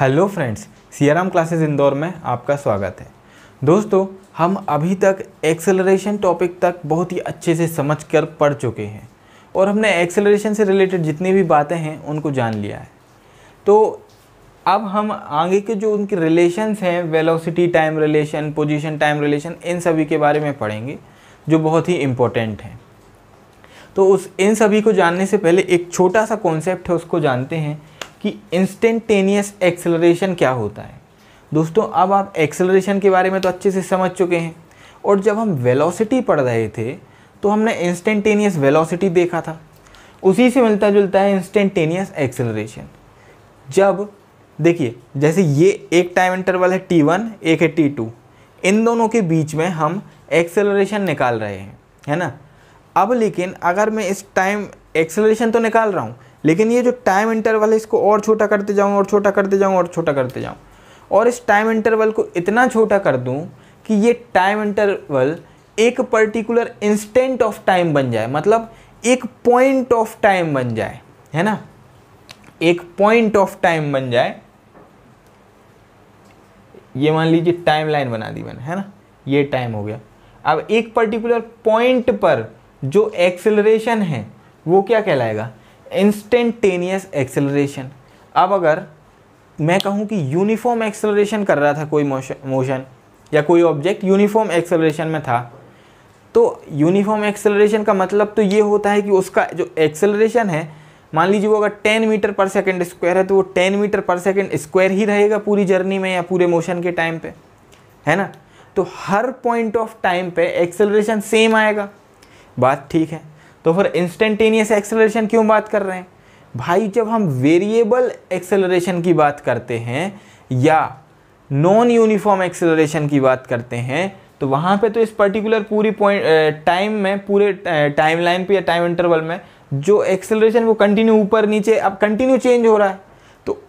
Hello friends, Siyaram classes Indore में आपका स्वागत है। दोस्तों, हम अभी तक एक्सेलरेशन टॉपिक तक बहुत ही अच्छे से समझकर पढ़ चुके हैं और हमने एक्सेलरेशन से रिलेटेड जितनी भी बातें हैं उनको जान लिया है। तो अब हम आगे के जो उनके रिलेशंस हैं, velocity time relation, position time relation, इन सभी के बारे में पढ़ेंगे जो बहुत ही इम्पोर्टेंट हैं। तो इन सभी को जानने से पहले एक छोटा सा कॉन्सेप्ट है, उसको जानते हैं कि इंस्टेंटेनियस एक्सेलरेशन क्या होता है। दोस्तों, अब आप एक्सेलरेशन के बारे में तो अच्छे से समझ चुके हैं और जब हम वेलोसिटी पढ़ रहे थे तो हमने इंस्टेंटेनियस वेलोसिटी देखा था। उसी से मिलता जुलता है इंस्टेंटेनियस एक्सेलरेशन। जब देखिए, जैसे ये एक टाइम इंटरवल है t1, एक है t2, इन दोनों के बीच में हम एक्सेलरेशन निकाल रहे हैं, है ना। अब लेकिन अगर मैं इस टाइम एक्सेलरेशन तो निकाल रहा हूँ, लेकिन ये जो टाइम इंटरवल है इसको और छोटा करते जाऊँ और छोटा करते जाऊँ और छोटा करते जाऊँ और इस टाइम इंटरवल को इतना छोटा कर दूँ कि ये टाइम इंटरवल एक पर्टिकुलर इंस्टेंट ऑफ टाइम बन जाए, मतलब एक पॉइंट ऑफ टाइम बन जाए, है ना। एक पॉइंट ऑफ टाइम बन जाए। ये मान लीजिए टाइम लाइन बना दी मैंने, है ना, ये टाइम हो गया। अब एक पर्टिकुलर पॉइंट पर जो एक्सेलरेशन है वो क्या कहलाएगा? Instantaneous acceleration. अब अगर मैं कहूँ कि यूनिफॉर्म एक्सेलरेशन कर रहा था कोई मोशन या कोई ऑब्जेक्ट यूनिफॉर्म एक्सेलरेशन में था, तो यूनिफॉर्म एक्सेलरेशन का मतलब तो ये होता है कि उसका जो एक्सेलरेशन है, मान लीजिए वो अगर 10 मीटर पर सेकेंड स्क्वायर है तो वो 10 मीटर पर सेकेंड स्क्वायर ही रहेगा पूरी जर्नी में या पूरे मोशन के टाइम पे, है ना। तो हर पॉइंट ऑफ टाइम पे एक्सेलरेशन सेम आएगा। बात ठीक है। तो फिर इंस्टेंटेनियस एक्सेलरेशन क्यों बात कर रहे हैं भाई? जब हम वेरिएबल एक्सेलरेशन की बात करते हैं या नॉन यूनिफॉर्म एक्सेलरेशन की बात करते हैं तो वहाँ पे तो इस पर्टिकुलर पूरी पॉइंट टाइम में, पूरे टाइम लाइन पे या टाइम इंटरवल में जो एक्सेलरेशन वो कंटिन्यू ऊपर नीचे अब कंटिन्यू चेंज हो रहा है। तो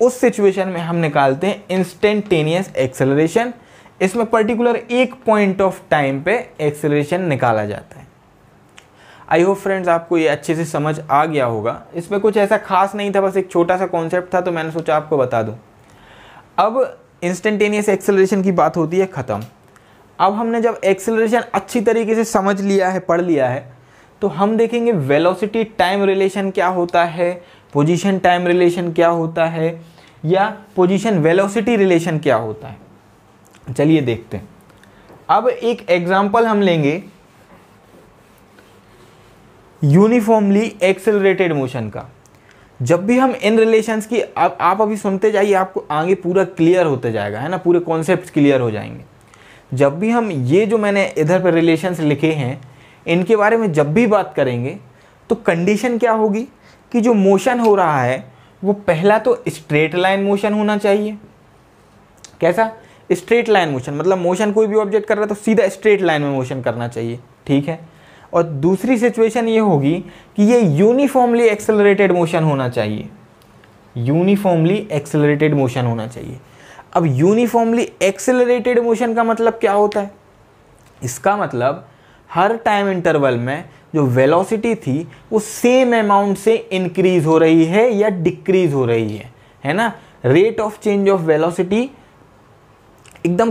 उस सिचुएशन में हम निकालते हैं इंस्टेंटेनियस एक्सेलरेशन। इसमें पर्टिकुलर एक पॉइंट ऑफ टाइम पे एक्सेलरेशन निकाला जाता है। आई होप फ्रेंड्स आपको ये अच्छे से समझ आ गया होगा। इसमें कुछ ऐसा खास नहीं था, बस एक छोटा सा कॉन्सेप्ट था तो मैंने सोचा आपको बता दूं। अब इंस्टेंटेनियस एक्सेलरेशन की बात होती है ख़त्म। अब हमने जब एक्सेलरेशन अच्छी तरीके से समझ लिया है, पढ़ लिया है, तो हम देखेंगे वेलोसिटी टाइम रिलेशन क्या होता है, पोजीशन टाइम रिलेशन क्या होता है, या पोजीशन वेलोसिटी रिलेशन क्या होता है। चलिए देखते हैं। अब एक एग्जांपल हम लेंगे यूनिफॉर्मली एक्सेलरेटेड मोशन का। जब भी हम इन रिलेशंस की आप अभी सुनते जाइए, आपको आगे पूरा क्लियर होते जाएगा, है ना, पूरे कॉन्सेप्ट्स क्लियर हो जाएंगे। जब भी हम ये जो मैंने इधर पर रिलेशंस लिखे हैं इनके बारे में जब भी बात करेंगे तो कंडीशन क्या होगी कि जो मोशन हो रहा है वो पहला तो स्ट्रेट लाइन मोशन होना चाहिए। कैसा? स्ट्रेट लाइन मोशन, मतलब मोशन कोई भी ऑब्जेक्ट कर रहा है तो सीधा स्ट्रेट लाइन में मोशन करना चाहिए, ठीक है। और दूसरी सिचुएशन ये होगी कि ये यूनिफॉर्मली एक्सेलरेटेड मोशन होना चाहिए। यूनिफॉर्मली एक्सेलरेटेड मोशन होना चाहिए। अब यूनिफॉर्मली एक्सेलरेटेड मोशन का मतलब क्या होता है? इसका मतलब हर टाइम इंटरवल में जो वेलोसिटी थी वो सेम अमाउंट से इंक्रीज हो रही है या डिक्रीज हो रही है ना। Rate of change of velocity एकदम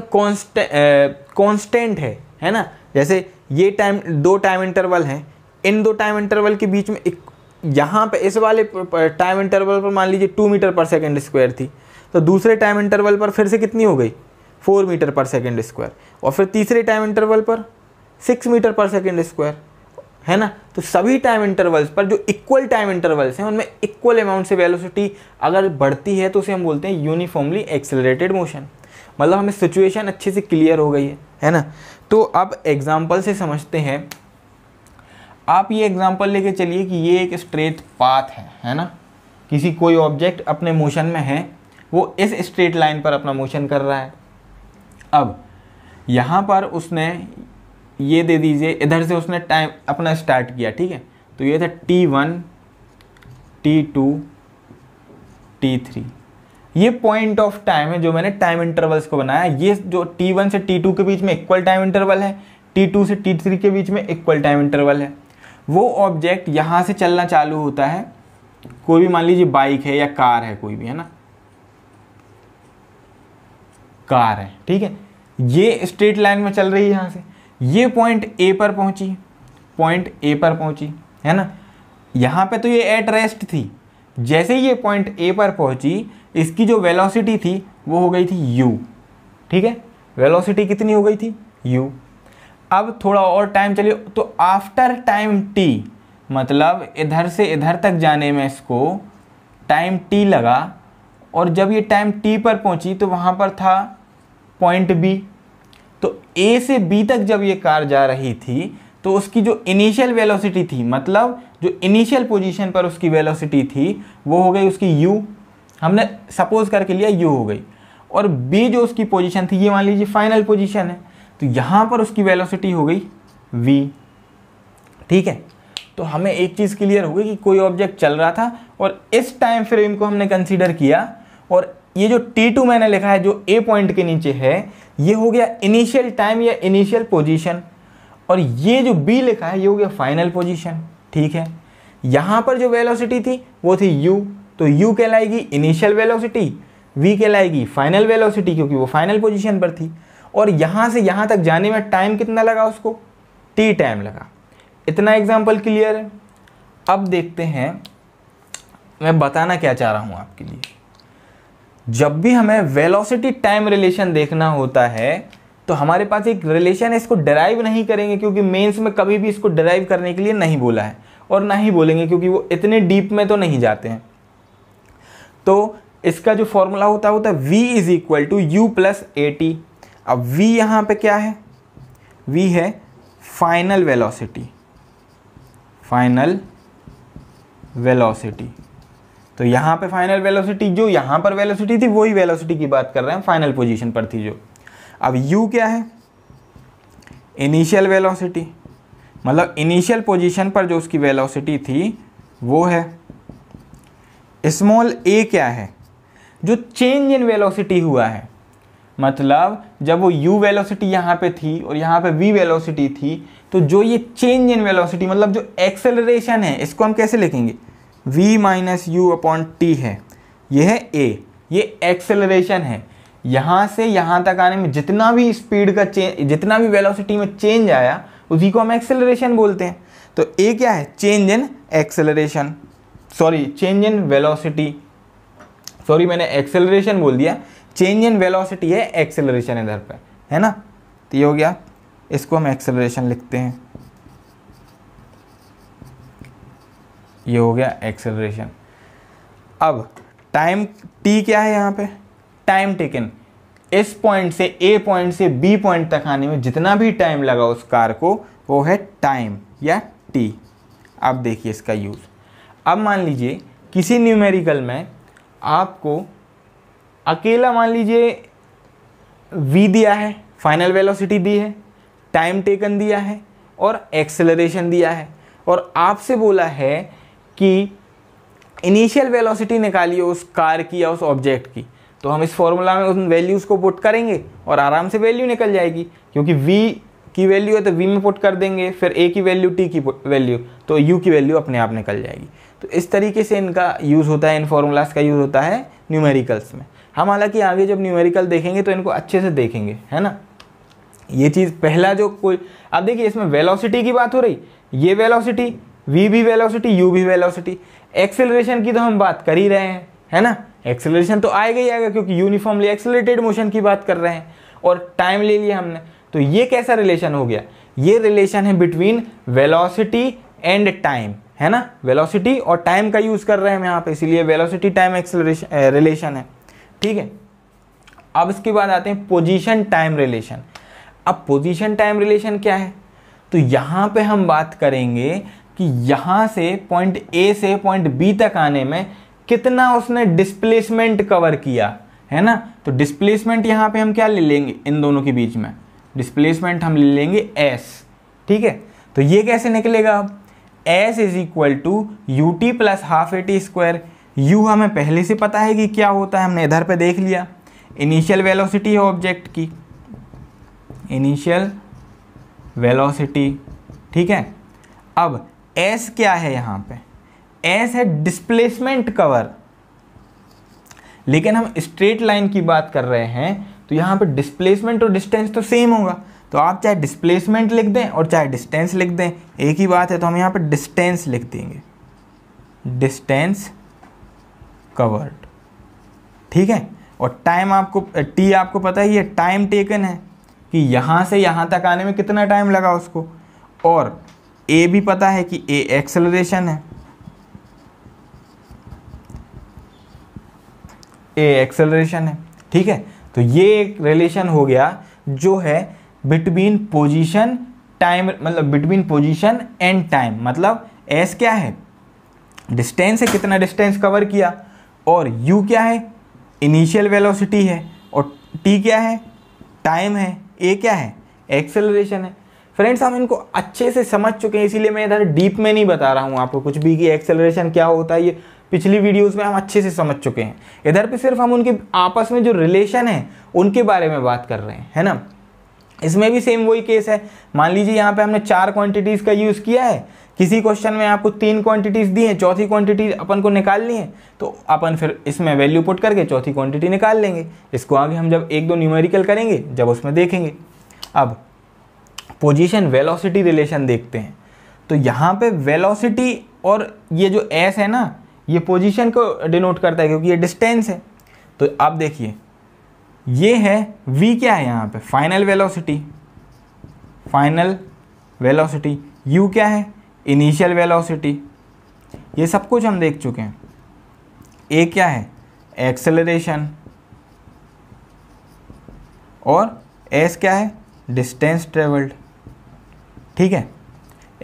कांस्टेंट है ना। जैसे ये दो टाइम इंटरवल हैं, इन दो टाइम इंटरवल के बीच में यहाँ पे इस वाले टाइम इंटरवल पर मान लीजिए 2 मीटर पर सेकेंड स्क्वायर थी, तो दूसरे टाइम इंटरवल पर फिर से कितनी हो गई? 4 मीटर पर सेकेंड स्क्वायर, और फिर तीसरे टाइम इंटरवल पर 6 मीटर पर सेकेंड स्क्वायर, है ना। तो सभी टाइम इंटरवल्स पर जो इक्वल टाइम इंटरवल्स हैं उनमें इक्वल अमाउंट से वेलोसिटी अगर बढ़ती है तो उसे हम बोलते हैं यूनिफॉर्मली एक्सेलरेटेड मोशन। मतलब हमें सिचुएशन अच्छे से क्लियर हो गई है ना। तो अब एग्जाम्पल से समझते हैं। आप ये एग्जाम्पल लेके चलिए कि ये एक स्ट्रेट पाथ है ना। किसी कोई ऑब्जेक्ट अपने मोशन में है, वो इस स्ट्रेट लाइन पर अपना मोशन कर रहा है। अब यहाँ पर उसने ये दे दीजिए, इधर से उसने टाइम अपना स्टार्ट किया, ठीक है। तो ये था t1, t2, t3। ये पॉइंट ऑफ टाइम है जो मैंने टाइम इंटरवल्स को बनाया। ये जो t1 से t2 के बीच में इक्वल टाइम इंटरवल है, t2 से t3 के बीच में इक्वल टाइम इंटरवल है। वो ऑब्जेक्ट यहाँ से चलना चालू होता है, कोई भी मान लीजिए बाइक है या कार है कोई भी, है ना। कार है, ठीक है। ये स्ट्रेट लाइन में चल रही है यहाँ से, ये पॉइंट ए पर पहुंची, पॉइंट ए पर पहुंची, है ना। यहाँ पे तो ये एट रेस्ट थी, जैसे ही ये पॉइंट ए पर पहुंची इसकी जो वेलोसिटी थी वो हो गई थी u, ठीक है। वेलोसिटी कितनी हो गई थी u। अब थोड़ा और टाइम चलिए, तो आफ्टर टाइम t, मतलब इधर से इधर तक जाने में इसको टाइम t लगा, और जब ये टाइम t पर पहुंची तो वहाँ पर था पॉइंट b। तो a से b तक जब ये कार जा रही थी तो उसकी जो इनिशियल वेलोसिटी थी, मतलब जो इनिशियल पोजीशन पर उसकी वेलोसिटी थी वो हो गई उसकी u, हमने सपोज करके लिया u हो गई, और b जो उसकी पोजीशन थी ये मान लीजिए फाइनल पोजीशन है, तो यहाँ पर उसकी वेलोसिटी हो गई v, ठीक है। तो हमें एक चीज़ क्लियर हो गई कि कोई ऑब्जेक्ट चल रहा था और इस टाइम फ्रेम को हमने कंसीडर किया, और ये जो t2 मैंने लिखा है जो a पॉइंट के नीचे है ये हो गया इनिशियल टाइम या इनिशियल पोजीशन, और ये जो b लिखा है ये हो गया फाइनल पोजीशन, ठीक है। यहाँ पर जो वेलोसिटी थी वो थी u, तो u कहलाएगी इनिशियल वेलोसिटी, v कहलाएगी फाइनल वेलोसिटी क्योंकि वो फाइनल पोजीशन पर थी, और यहाँ से यहाँ तक जाने में टाइम कितना लगा उसको, t टाइम लगा। इतना एग्जाम्पल क्लियर है। अब देखते हैं मैं बताना क्या चाह रहा हूँ आपके लिए। जब भी हमें वेलोसिटी टाइम रिलेशन देखना होता है तो हमारे पास एक रिलेशन है, इसको डिराइव नहीं करेंगे क्योंकि मेंस में कभी भी इसको डिराइव करने के लिए नहीं बोला है, और ना ही बोलेंगे क्योंकि वो इतने डीप में तो नहीं जाते हैं। तो इसका जो फॉर्मूला होता है v is equal to u plus a t. अब v यहाँ पे क्या है, v है फाइनल वेलोसिटी, फाइनल वेलोसिटी। तो यहाँ पे फाइनल वेलोसिटी, जो यहाँ पर वेलोसिटी थी वही वेलोसिटी की बात कर रहे हैं, फाइनल पोजीशन पर थी जो। अब u क्या है, इनिशियल वेलोसिटी, मतलब इनिशियल पोजीशन पर जो उसकी वेलोसिटी थी वो है। स्मॉल a क्या है, जो चेंज इन वेलोसिटी हुआ है, मतलब जब वो u वेलोसिटी यहाँ पे थी और यहाँ पे v वेलोसिटी थी, तो जो ये चेंज इन वेलोसिटी मतलब जो एक्सेलरेशन है इसको हम कैसे लिखेंगे, v minus you upon T है, ये है a, ये एक्सेलरेशन है। यहाँ से यहाँ तक आने में जितना भी स्पीड का चेंज, जितना भी वेलोसिटी में चेंज आया उसी को हम एक्सेलरेशन बोलते हैं। तो a क्या है, change in acceleration, sorry change in velocity, sorry मैंने एक्सेलरेशन बोल दिया, चेंज इन वेलोसिटी है एक्सेलरेशन इधर पे, है ना। तो ये हो गया, इसको हम एक्सेलरेशन लिखते हैं, ये हो गया एक्सेलरेशन। अब टाइम t क्या है यहाँ पे, टाइम टेकन, इस पॉइंट से a पॉइंट से b पॉइंट तक आने में जितना भी टाइम लगा उस कार को वो है टाइम या t। अब देखिए इसका यूज़। अब मान लीजिए किसी न्यूमेरिकल में आपको अकेला मान लीजिए v दिया है, फाइनल वेलोसिटी दी है, टाइम टेकन दिया है और एक्सेलरेशन दिया है, और आपसे बोला है कि इनिशियल वेलोसिटी निकालिए उस कार की या उस ऑब्जेक्ट की। तो हम इस फॉर्मूला में उन वैल्यूज़ को पुट करेंगे और आराम से वैल्यू निकल जाएगी, क्योंकि v की वैल्यू है तो v में पुट कर देंगे, फिर a की वैल्यू t की वैल्यू, तो u की वैल्यू अपने आप निकल जाएगी। तो इस तरीके से इनका यूज़ होता है, इन फॉर्मूलाज का यूज़ होता है न्यूमेरिकल्स में। हम हालांकि आगे जब न्यूमेरिकल देखेंगे तो इनको अच्छे से देखेंगे, है ना। ये चीज़ पहला जो कोई, अब देखिए इसमें वेलोसिटी की बात हो रही, ये वेलोसिटी, v भी वेलोसिटी, u भी वेलोसिटी, एक्सेलरेशन की तो हम बात कर ही रहे हैं, है ना। एक्सेलरेशन तो आएगा ही आएगा क्योंकि यूनिफॉर्मली एक्सेलरेटेड मोशन की बात कर रहे हैं, और टाइम ले लिया हमने। तो ये कैसा रिलेशन हो गया, ये रिलेशन है बिटवीन वेलोसिटी एंड टाइम, है ना। वेलोसिटी और टाइम का यूज़ कर रहे हैं हम यहाँ पे, इसीलिए वेलोसिटी टाइम एक्सेलरेशन रिलेशन है, ठीक है। अब इसके बाद आते हैं पोजीशन टाइम रिलेशन। अब पोजीशन टाइम रिलेशन क्या है, तो यहाँ पे हम बात करेंगे कि यहाँ से पॉइंट A से पॉइंट B तक आने में कितना उसने डिस्प्लेसमेंट कवर किया, है ना। तो डिस्प्लेसमेंट यहाँ पे हम क्या ले लेंगे, इन दोनों के बीच में डिस्प्लेसमेंट हम ले लेंगे s, ठीक है। तो ये कैसे निकलेगा, अब s is equal to u t plus half a t square. u हमें पहले से पता है कि क्या होता है, हमने इधर पे देख लिया, इनिशियल वेलोसिटी है ऑब्जेक्ट की, इनिशियल वेलोसिटी, ठीक है। अब s क्या है यहाँ पे, s है डिस्प्लेसमेंट कवर, लेकिन हम स्ट्रेट लाइन की बात कर रहे हैं तो यहाँ पे डिस्प्लेसमेंट और डिस्टेंस तो सेम होगा, तो आप चाहे डिस्प्लेसमेंट लिख दें और चाहे डिस्टेंस लिख दें, एक ही बात है। तो हम यहाँ पे डिस्टेंस लिख देंगे, डिस्टेंस कवर्ड, ठीक है। और टाइम आपको टी आपको पता ही है, टाइम टेकन है कि यहाँ से यहाँ तक आने में कितना टाइम लगा उसको, और ए भी पता है कि ए एक्सेलरेशन है, ए एक्सेलरेशन है, ठीक है। तो ये एक रिलेशन हो गया जो है बिटवीन पोजीशन टाइम, मतलब बिटवीन पोजीशन एंड टाइम। मतलब एस क्या है, डिस्टेंस है, कितना डिस्टेंस कवर किया, और यू क्या है, इनिशियल वेलोसिटी है, और टी क्या है, टाइम है, ए क्या है, एक्सेलरेशन है। फ्रेंड्स हम इनको अच्छे से समझ चुके हैं, इसीलिए मैं इधर डीप में नहीं बता रहा हूँ आपको कुछ भी कि एक्सेलरेशन क्या होता है, ये पिछली वीडियोस में हम अच्छे से समझ चुके हैं। इधर पे सिर्फ हम उनके आपस में जो रिलेशन है उनके बारे में बात कर रहे हैं, है ना। इसमें भी सेम वही केस है। मान लीजिए यहाँ पे हमने 4 क्वांटिटीज़ का यूज़ किया है, किसी क्वेश्चन में आपको 3 क्वांटिटीज़ दी हैं, चौथी क्वांटिटी अपन को निकालनी है, तो अपन फिर इसमें वैल्यू पुट करके चौथी क्वांटिटी निकाल लेंगे। इसको आगे हम जब 1-2 न्यूमेरिकल करेंगे जब उसमें देखेंगे। अब पोजीशन वेलोसिटी रिलेशन देखते हैं। तो यहाँ पे वेलोसिटी और ये जो एस है ना, ये पोजीशन को डिनोट करता है क्योंकि ये डिस्टेंस है। तो आप देखिए ये है v क्या है यहाँ पे, final velocity, final velocity, u क्या है, इनिशियल वेलोसिटी, ये सब कुछ हम देख चुके हैं। a क्या है, एक्सेलरेशन, और s क्या है, डिस्टेंस ट्रेवल्ड, ठीक है।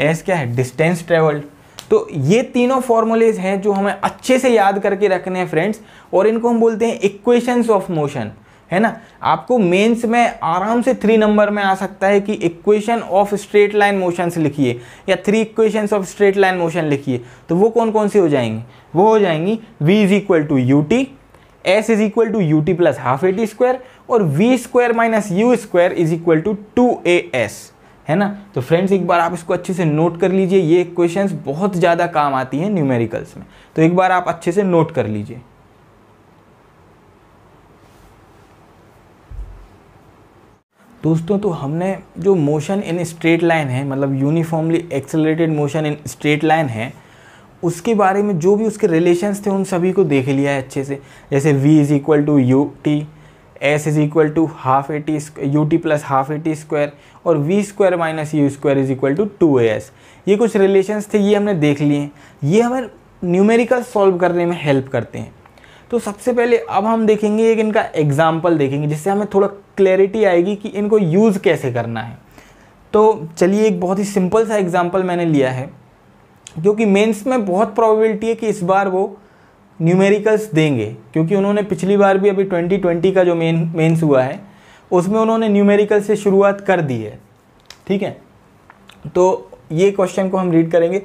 s क्या है, डिस्टेंस ट्रेवल्ड। तो ये तीनों फॉर्मूलेज हैं जो हमें अच्छे से याद करके रखने हैं फ्रेंड्स, और इनको हम बोलते हैं इक्वेशंस ऑफ मोशन, है ना। आपको मेंस में आराम से 3 नंबर में आ सकता है कि equation of straight line motions लिखिए या 3 equations of straight line motion लिखिए। तो वो कौन कौन सी हो जाएंगी, वो हो जाएंगी v is equal to u t, s is equal to u t plus half a t square, और v square minus u square is equal to 2as, है ना। तो फ्रेंड्स एक बार आप इसको अच्छे से नोट कर लीजिए, ये इक्वेशंस बहुत ज़्यादा काम आती हैं न्यूमेरिकल्स में, तो एक बार आप अच्छे से नोट कर लीजिए। दोस्तों तो हमने जो मोशन इन स्ट्रेट लाइन है, मतलब uniformly accelerated motion in straight line है, उसके बारे में जो भी उसके रिलेशंस थे उन सभी को देख लिया है अच्छे से। जैसे v is equal to u t, s is equal to half a t, u t plus half a t square, और v square minus u square is equal to 2as। ये कुछ रिलेशंस थे, ये हमने देख लिए हैं, ये हमें न्यूमेरिकल सॉल्व करने में हेल्प करते हैं। तो सबसे पहले अब हम देखेंगे एक इनका एग्जाम्पल देखेंगे, जिससे हमें थोड़ा क्लैरिटी आएगी कि इनको यूज़ कैसे करना है। तो चलिए एक बहुत ही सिंपल सा एग्जाम्पल मैंने लिया है, क्योंकि मेंस में बहुत प्रोबेबिलिटी है कि इस बार वो न्यूमेरिकल्स देंगे, क्योंकि उन्होंने पिछली बार भी अभी 2020 का जो मेंस हुआ है उसमें उन्होंने न्यूमेरिकल से शुरुआत कर दी है, ठीक है। तो ये क्वेश्चन को हम रीड करेंगे।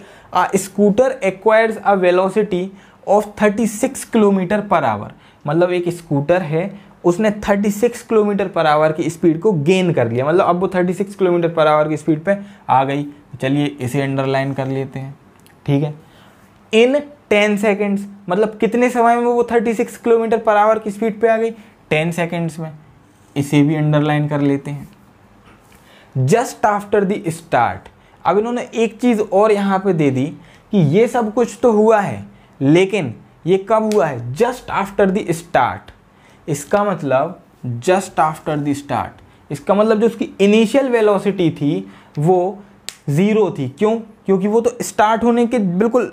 Scooter acquires a velocity of 36 kilometre per hour. मतलब एक स्कूटर है, उसने 36 किलोमीटर पर आवर की स्पीड को गेन कर लिया, मतलब अब वो 36 किलोमीटर पर आवर की स्पीड पे आ गई। चलिए इसे अंडरलाइन कर लेते हैं, ठीक है। इन 10 सेकेंड्स, मतलब कितने समय में वो 36 किलोमीटर पर आवर की स्पीड पे आ गई, 10 सेकेंड्स में। इसे भी अंडरलाइन कर लेते हैं। जस्ट आफ्टर द स्टार्ट, अब इन्होंने एक चीज़ और यहाँ पे दे दी कि ये सब कुछ तो हुआ है, लेकिन ये कब हुआ है, जस्ट आफ्टर द स्टार्ट। इसका मतलब जस्ट आफ्टर द स्टार्ट, इसका मतलब जो उसकी इनिशियल वेलोसिटी थी वो 0 थी। क्यों, क्योंकि वो तो स्टार्ट होने के बिल्कुल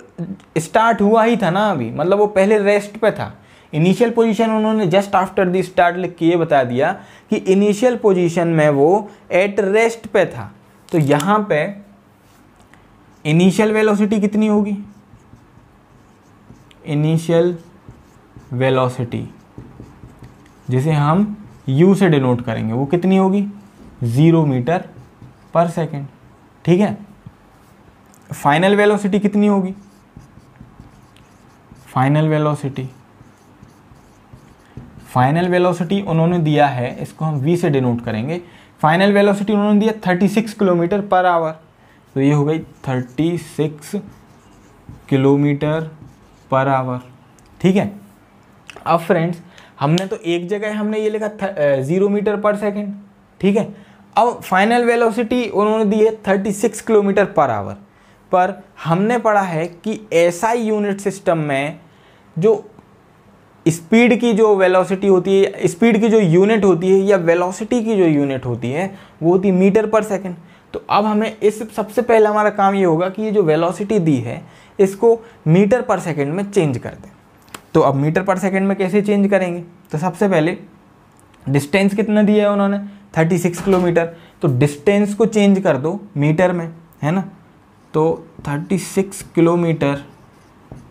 स्टार्ट हुआ ही था ना अभी, मतलब वो पहले रेस्ट पे था। इनिशियल पोजीशन उन्होंने जस्ट आफ्टर द स्टार्ट लिख के ये बता दिया कि इनिशियल पोजीशन में वो एट रेस्ट पे था। तो यहाँ पे इनिशियल वेलोसिटी कितनी होगी, इनिशियल वेलोसिटी जिसे हम u से डिनोट करेंगे, वो कितनी होगी, 0 मीटर पर सेकेंड, ठीक है। फाइनल वेलोसिटी कितनी होगी, फाइनल वेलोसिटी उन्होंने दिया है, इसको हम v से डिनोट करेंगे। फाइनल वेलोसिटी उन्होंने दिया 36 किलोमीटर पर आवर, तो ये हो गई 36 किलोमीटर पर आवर, ठीक है। अब फ्रेंड्स हमने तो एक जगह हमने ये लिखा 0 मीटर पर सेकेंड, ठीक है। अब फाइनल वेलोसिटी उन्होंने दी है 36 किलोमीटर पर आवर, पर हमने पढ़ा है कि एसआई यूनिट सिस्टम में जो स्पीड की जो वेलोसिटी होती है, स्पीड की जो यूनिट होती है या वेलोसिटी की जो यूनिट होती है वो होती है मीटर पर सेकेंड। तो अब हमें इस सबसे पहले हमारा काम ये होगा कि ये जो वेलोसिटी दी है इसको मीटर पर सेकेंड में चेंज कर दें। तो अब मीटर पर सेकेंड में कैसे चेंज करेंगे, तो सबसे पहले डिस्टेंस कितना दिया है उन्होंने 36 किलोमीटर, तो डिस्टेंस को चेंज कर दो मीटर में, है ना। तो 36 किलोमीटर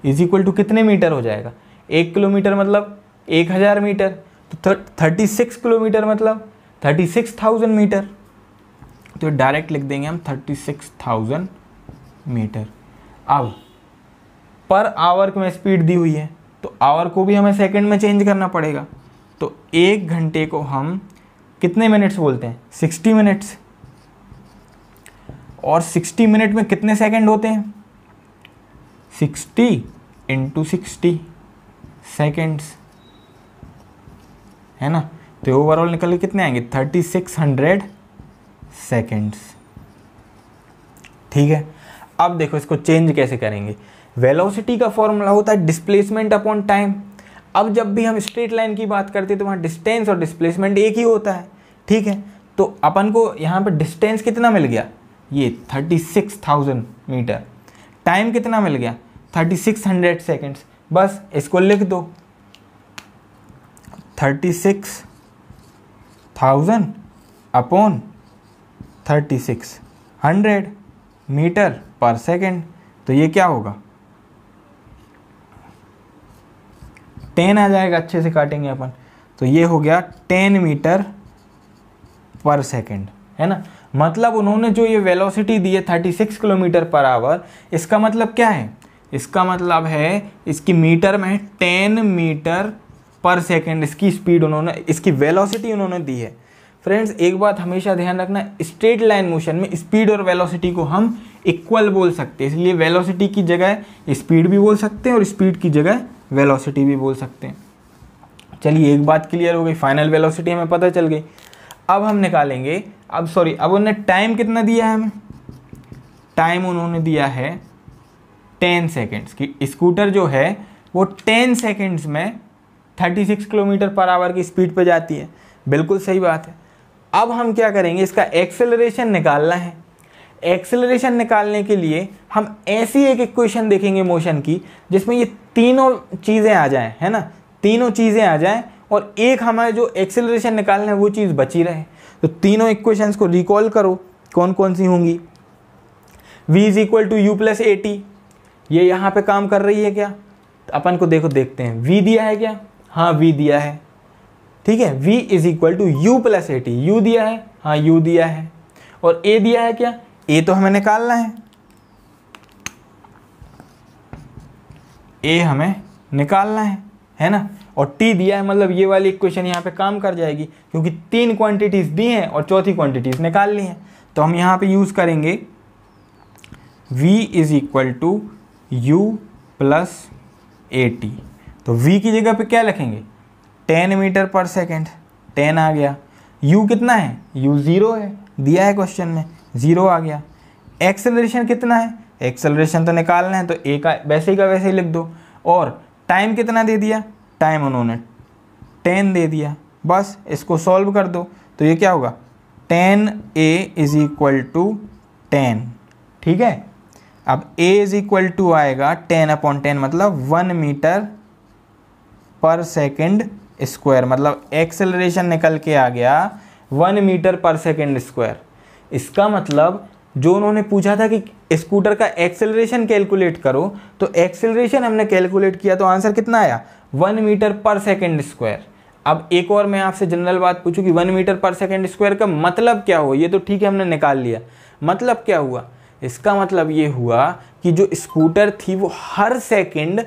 इज इक्वल टू कितने मीटर हो जाएगा, 1 किलोमीटर मतलब 1000 मीटर, तो 36 किलोमीटर मतलब 36,000 मीटर। तो डायरेक्ट लिख देंगे हम 36,000 मीटर। अब पर आवर में स्पीड दी हुई है तो आवर को भी हमें सेकंड में चेंज करना पड़ेगा। तो 1 घंटे को हम कितने मिनट्स बोलते हैं, 60 मिनट्स। और 60 मिनट में कितने सेकंड होते हैं, 60 × 60 सेकेंड्स, है ना। तो ओवरऑल निकल के कितने आएंगे, 3600 सेकेंड्स, ठीक है। अब देखो इसको चेंज कैसे करेंगे। वेलोसिटी का फॉर्मूला होता है डिस्प्लेसमेंट अपॉन टाइम। अब जब भी हम स्ट्रेट लाइन की बात करते हैं तो वहाँ डिस्टेंस और डिस्प्लेसमेंट एक ही होता है, ठीक है। तो अपन को यहाँ पर डिस्टेंस कितना मिल गया, ये 36,000 मीटर। टाइम कितना मिल गया, 3600 सेकेंड्स। बस इसको लिख दो 36,000 अपॉन 3600 मीटर पर सेकेंड। तो ये क्या होगा, 10 आ जाएगा, अच्छे से काटेंगे अपन। तो ये हो गया 10 मीटर पर सेकेंड, है ना। मतलब उन्होंने जो ये वेलोसिटी दी है 36 किलोमीटर पर आवर, इसका मतलब क्या है, इसका मतलब है इसकी मीटर में 10 मीटर पर सेकेंड इसकी स्पीड उन्होंने, इसकी वेलोसिटी उन्होंने दी है। फ्रेंड्स एक बात हमेशा ध्यान रखना, स्ट्रेट लाइन मोशन में स्पीड और वेलोसिटी को हम इक्वल बोल सकते हैं, इसलिए वेलोसिटी की जगह स्पीड भी बोल सकते हैं और स्पीड की जगह वेलोसिटी भी बोल सकते हैं। चलिए एक बात क्लियर हो गई, फाइनल वेलोसिटी हमें पता चल गई। अब हम निकालेंगे, अब उन्होंने टाइम कितना दिया है हमें, टाइम उन्होंने दिया है 10 सेकेंड्स की। स्कूटर जो है वो 10 सेकेंड्स में 36 किलोमीटर पर आवर की स्पीड पे जाती है, बिल्कुल सही बात है। अब हम क्या करेंगे, इसका एक्सेलरेशन निकालना है। एक्सेलरेशन निकालने के लिए हम ऐसी एक इक्वेशन देखेंगे मोशन की जिसमें ये तीनों चीज़ें आ जाएं, है ना, तीनों चीज़ें आ जाएं और एक हमारे जो एक्सेलरेशन निकालना है वो चीज़ बची रहे। तो तीनों इक्वेशंस को रिकॉल करो, कौन कौन सी होंगी। v is equal to u plus a t, ये यहाँ पे काम कर रही है क्या, तो अपन को देखते हैं। v दिया है क्या, हाँ v दिया है, ठीक है। v is equal to u plus a t, u दिया है, हाँ u दिया है। और a दिया है क्या, a तो हमें निकालना है, a हमें निकालना है ना। और t दिया है, मतलब ये वाली इक्वेशन यहाँ पे काम कर जाएगी क्योंकि 3 क्वांटिटीज दी हैं और चौथी क्वांटिटीज निकाल ली हैं। तो हम यहाँ पे यूज़ करेंगे v is equal to u plus a t. तो v की जगह पे क्या लिखेंगे, 10 मीटर पर सेकेंड, 10 आ गया। u कितना है, u 0 है, दिया है क्वेश्चन में, 0 आ गया। एक्सेलरेशन कितना है, एक्सेलरेशन तो निकालना है तो a का वैसे ही लिख दो। और टाइम कितना दे दिया, टाइम उन्होंने 10 दे दिया। बस इसको सॉल्व कर दो तो ये क्या होगा, 10a इज इक्वल टू 10, ठीक है। अब a इज इक्वल टू आएगा 10/10 मतलब 1 मीटर पर सेकेंड स्क्वायर, मतलब एक्सेलरेशन निकल के आ गया 1 मीटर पर सेकेंड स्क्वायर। इसका मतलब जो उन्होंने पूछा था कि स्कूटर का एक्सेलरेशन कैलकुलेट करो, तो एक्सेलरेशन हमने कैलकुलेट किया तो आंसर कितना आया, 1 मीटर पर सेकेंड स्क्वायर। अब एक और मैं आपसे जनरल बात पूछूं कि 1 मीटर पर सेकेंड स्क्वायर का मतलब क्या हुआ, ये तो ठीक है हमने निकाल लिया, मतलब क्या हुआ, इसका मतलब ये हुआ कि जो स्कूटर थी वो हर सेकेंड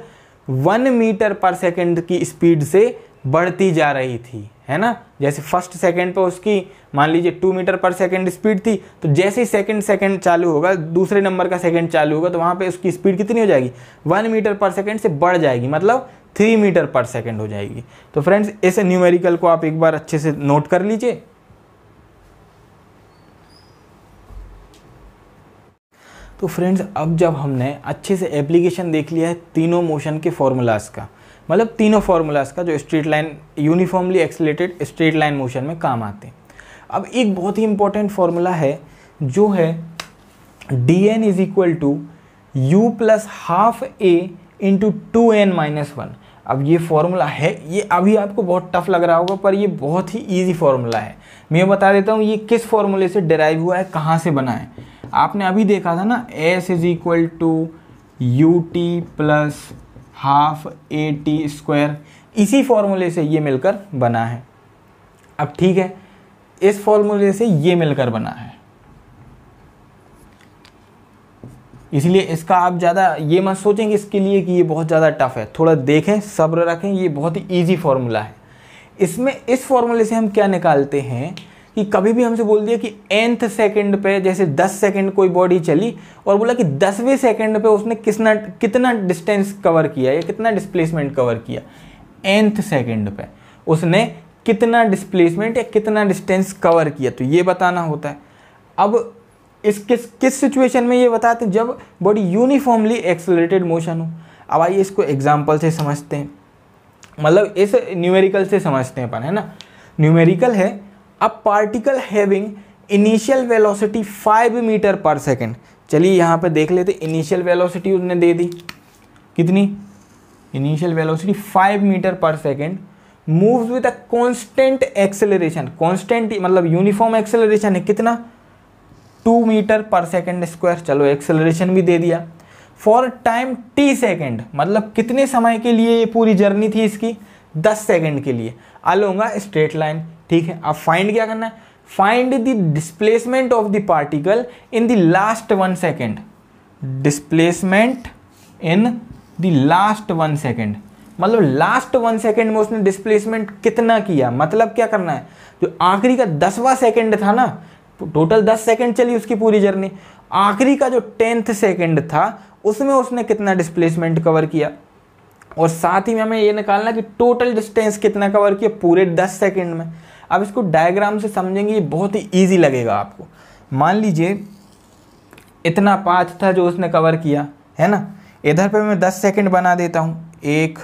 1 मीटर पर सेकेंड की स्पीड से बढ़ती जा रही थी, है ना। जैसे फर्स्ट सेकंड पे उसकी मान लीजिए 2 मीटर पर सेकंड स्पीड थी, तो जैसे ही सेकंड चालू होगा, दूसरे नंबर का सेकंड चालू होगा, तो वहाँ पे उसकी स्पीड कितनी हो जाएगी, 1 मीटर पर सेकंड से बढ़ जाएगी, मतलब 3 मीटर पर सेकेंड हो जाएगी। तो फ्रेंड्स इस न्यूमेरिकल को आप एक बार अच्छे से नोट कर लीजिए। तो फ्रेंड्स अब जब हमने अच्छे से एप्लीकेशन देख लिया है तीनों मोशन के फॉर्मूलाज का, मतलब तीनों फॉर्मूलाज का जो straight line uniformly accelerated straight line motion में काम आते हैं। अब एक बहुत ही इंपॉर्टेंट फॉर्मूला है जो है dn is equal to u plus half a into 2n minus 1। अब ये फॉर्मूला है, ये अभी आपको बहुत टफ लग रहा होगा पर ये बहुत ही इजी फॉर्मूला है। मैं बता देता हूँ ये किस फॉर्मूले से डिराइव हुआ है, कहाँ से बना है। आपने अभी देखा था ना s is equal to u t plus half a t square, इसी फॉर्मूले से ये मिलकर बना है। अब ठीक है, इस फॉर्मूले से ये मिलकर बना है, इसलिए इसका आप ज़्यादा ये मत सोचेंगे इसके लिए कि ये बहुत ज़्यादा टफ है। थोड़ा देखें, सब्र रखें, ये बहुत ही ईजी फॉर्मूला है। इसमें इस फॉर्मूले से हम क्या निकालते हैं कि कभी भी हमसे बोल दिया कि nth सेकंड पे, जैसे 10 सेकंड कोई बॉडी चली और बोला कि 10वें सेकंड पे उसने कितना डिस्टेंस कवर किया या कितना डिस्प्लेसमेंट कवर किया, nth सेकंड पे उसने कितना डिस्प्लेसमेंट या कितना डिस्टेंस कवर किया, तो ये बताना होता है। अब इस किस सिचुएशन में ये बताते हैं, जब बॉडी यूनिफॉर्मली एक्सेलरेटेड मोशन हो। अब आइए इसको एग्जांपल से समझते हैं, मतलब इस न्यूमेरिकल से समझते हैं अपन, है ना। न्यूमेरिकल है a particle having initial velocity 5 metre पर सेकेंड। चलिए यहाँ पे देख लेते, इनिशियल वेलोसिटी उसने दे दी, कितनी इनिशियल वेलोसिटी 5 मीटर पर second, moves with a constant acceleration, constant मतलब यूनिफॉर्म एक्सेलरेशन है कितना 2 मीटर पर सेकेंड स्क्वायर। चलो एक्सेलरेशन भी दे दिया। फॉर टाइम t सेकेंड, मतलब कितने समय के लिए ये पूरी जर्नी थी इसकी, 10 सेकेंड के लिए अलोंग अ स्ट्रेट लाइन। ठीक है, अब फाइंड क्या करना है, find the displacement of the particle in the last 1 second, displacement in the last 1 second, मतलब लास्ट 1 सेकेंड में उसने डिस्प्लेसमेंट कितना किया। मतलब क्या करना है, जो आखिरी का 10वां सेकेंड था ना, टोटल 10 सेकेंड चली उसकी पूरी जर्नी, आखिरी का जो 10th सेकेंड था उसमें उसने कितना डिस्प्लेसमेंट कवर किया, और साथ ही में हमें ये निकालना कि टोटल डिस्टेंस कितना कवर किया पूरे 10 सेकेंड में। अब इसको डायग्राम से समझेंगे, ये बहुत ही ईजी लगेगा आपको। मान लीजिए इतना पाथ था जो उसने कवर किया, है ना। इधर पे मैं 10 सेकेंड बना देता हूँ, 1,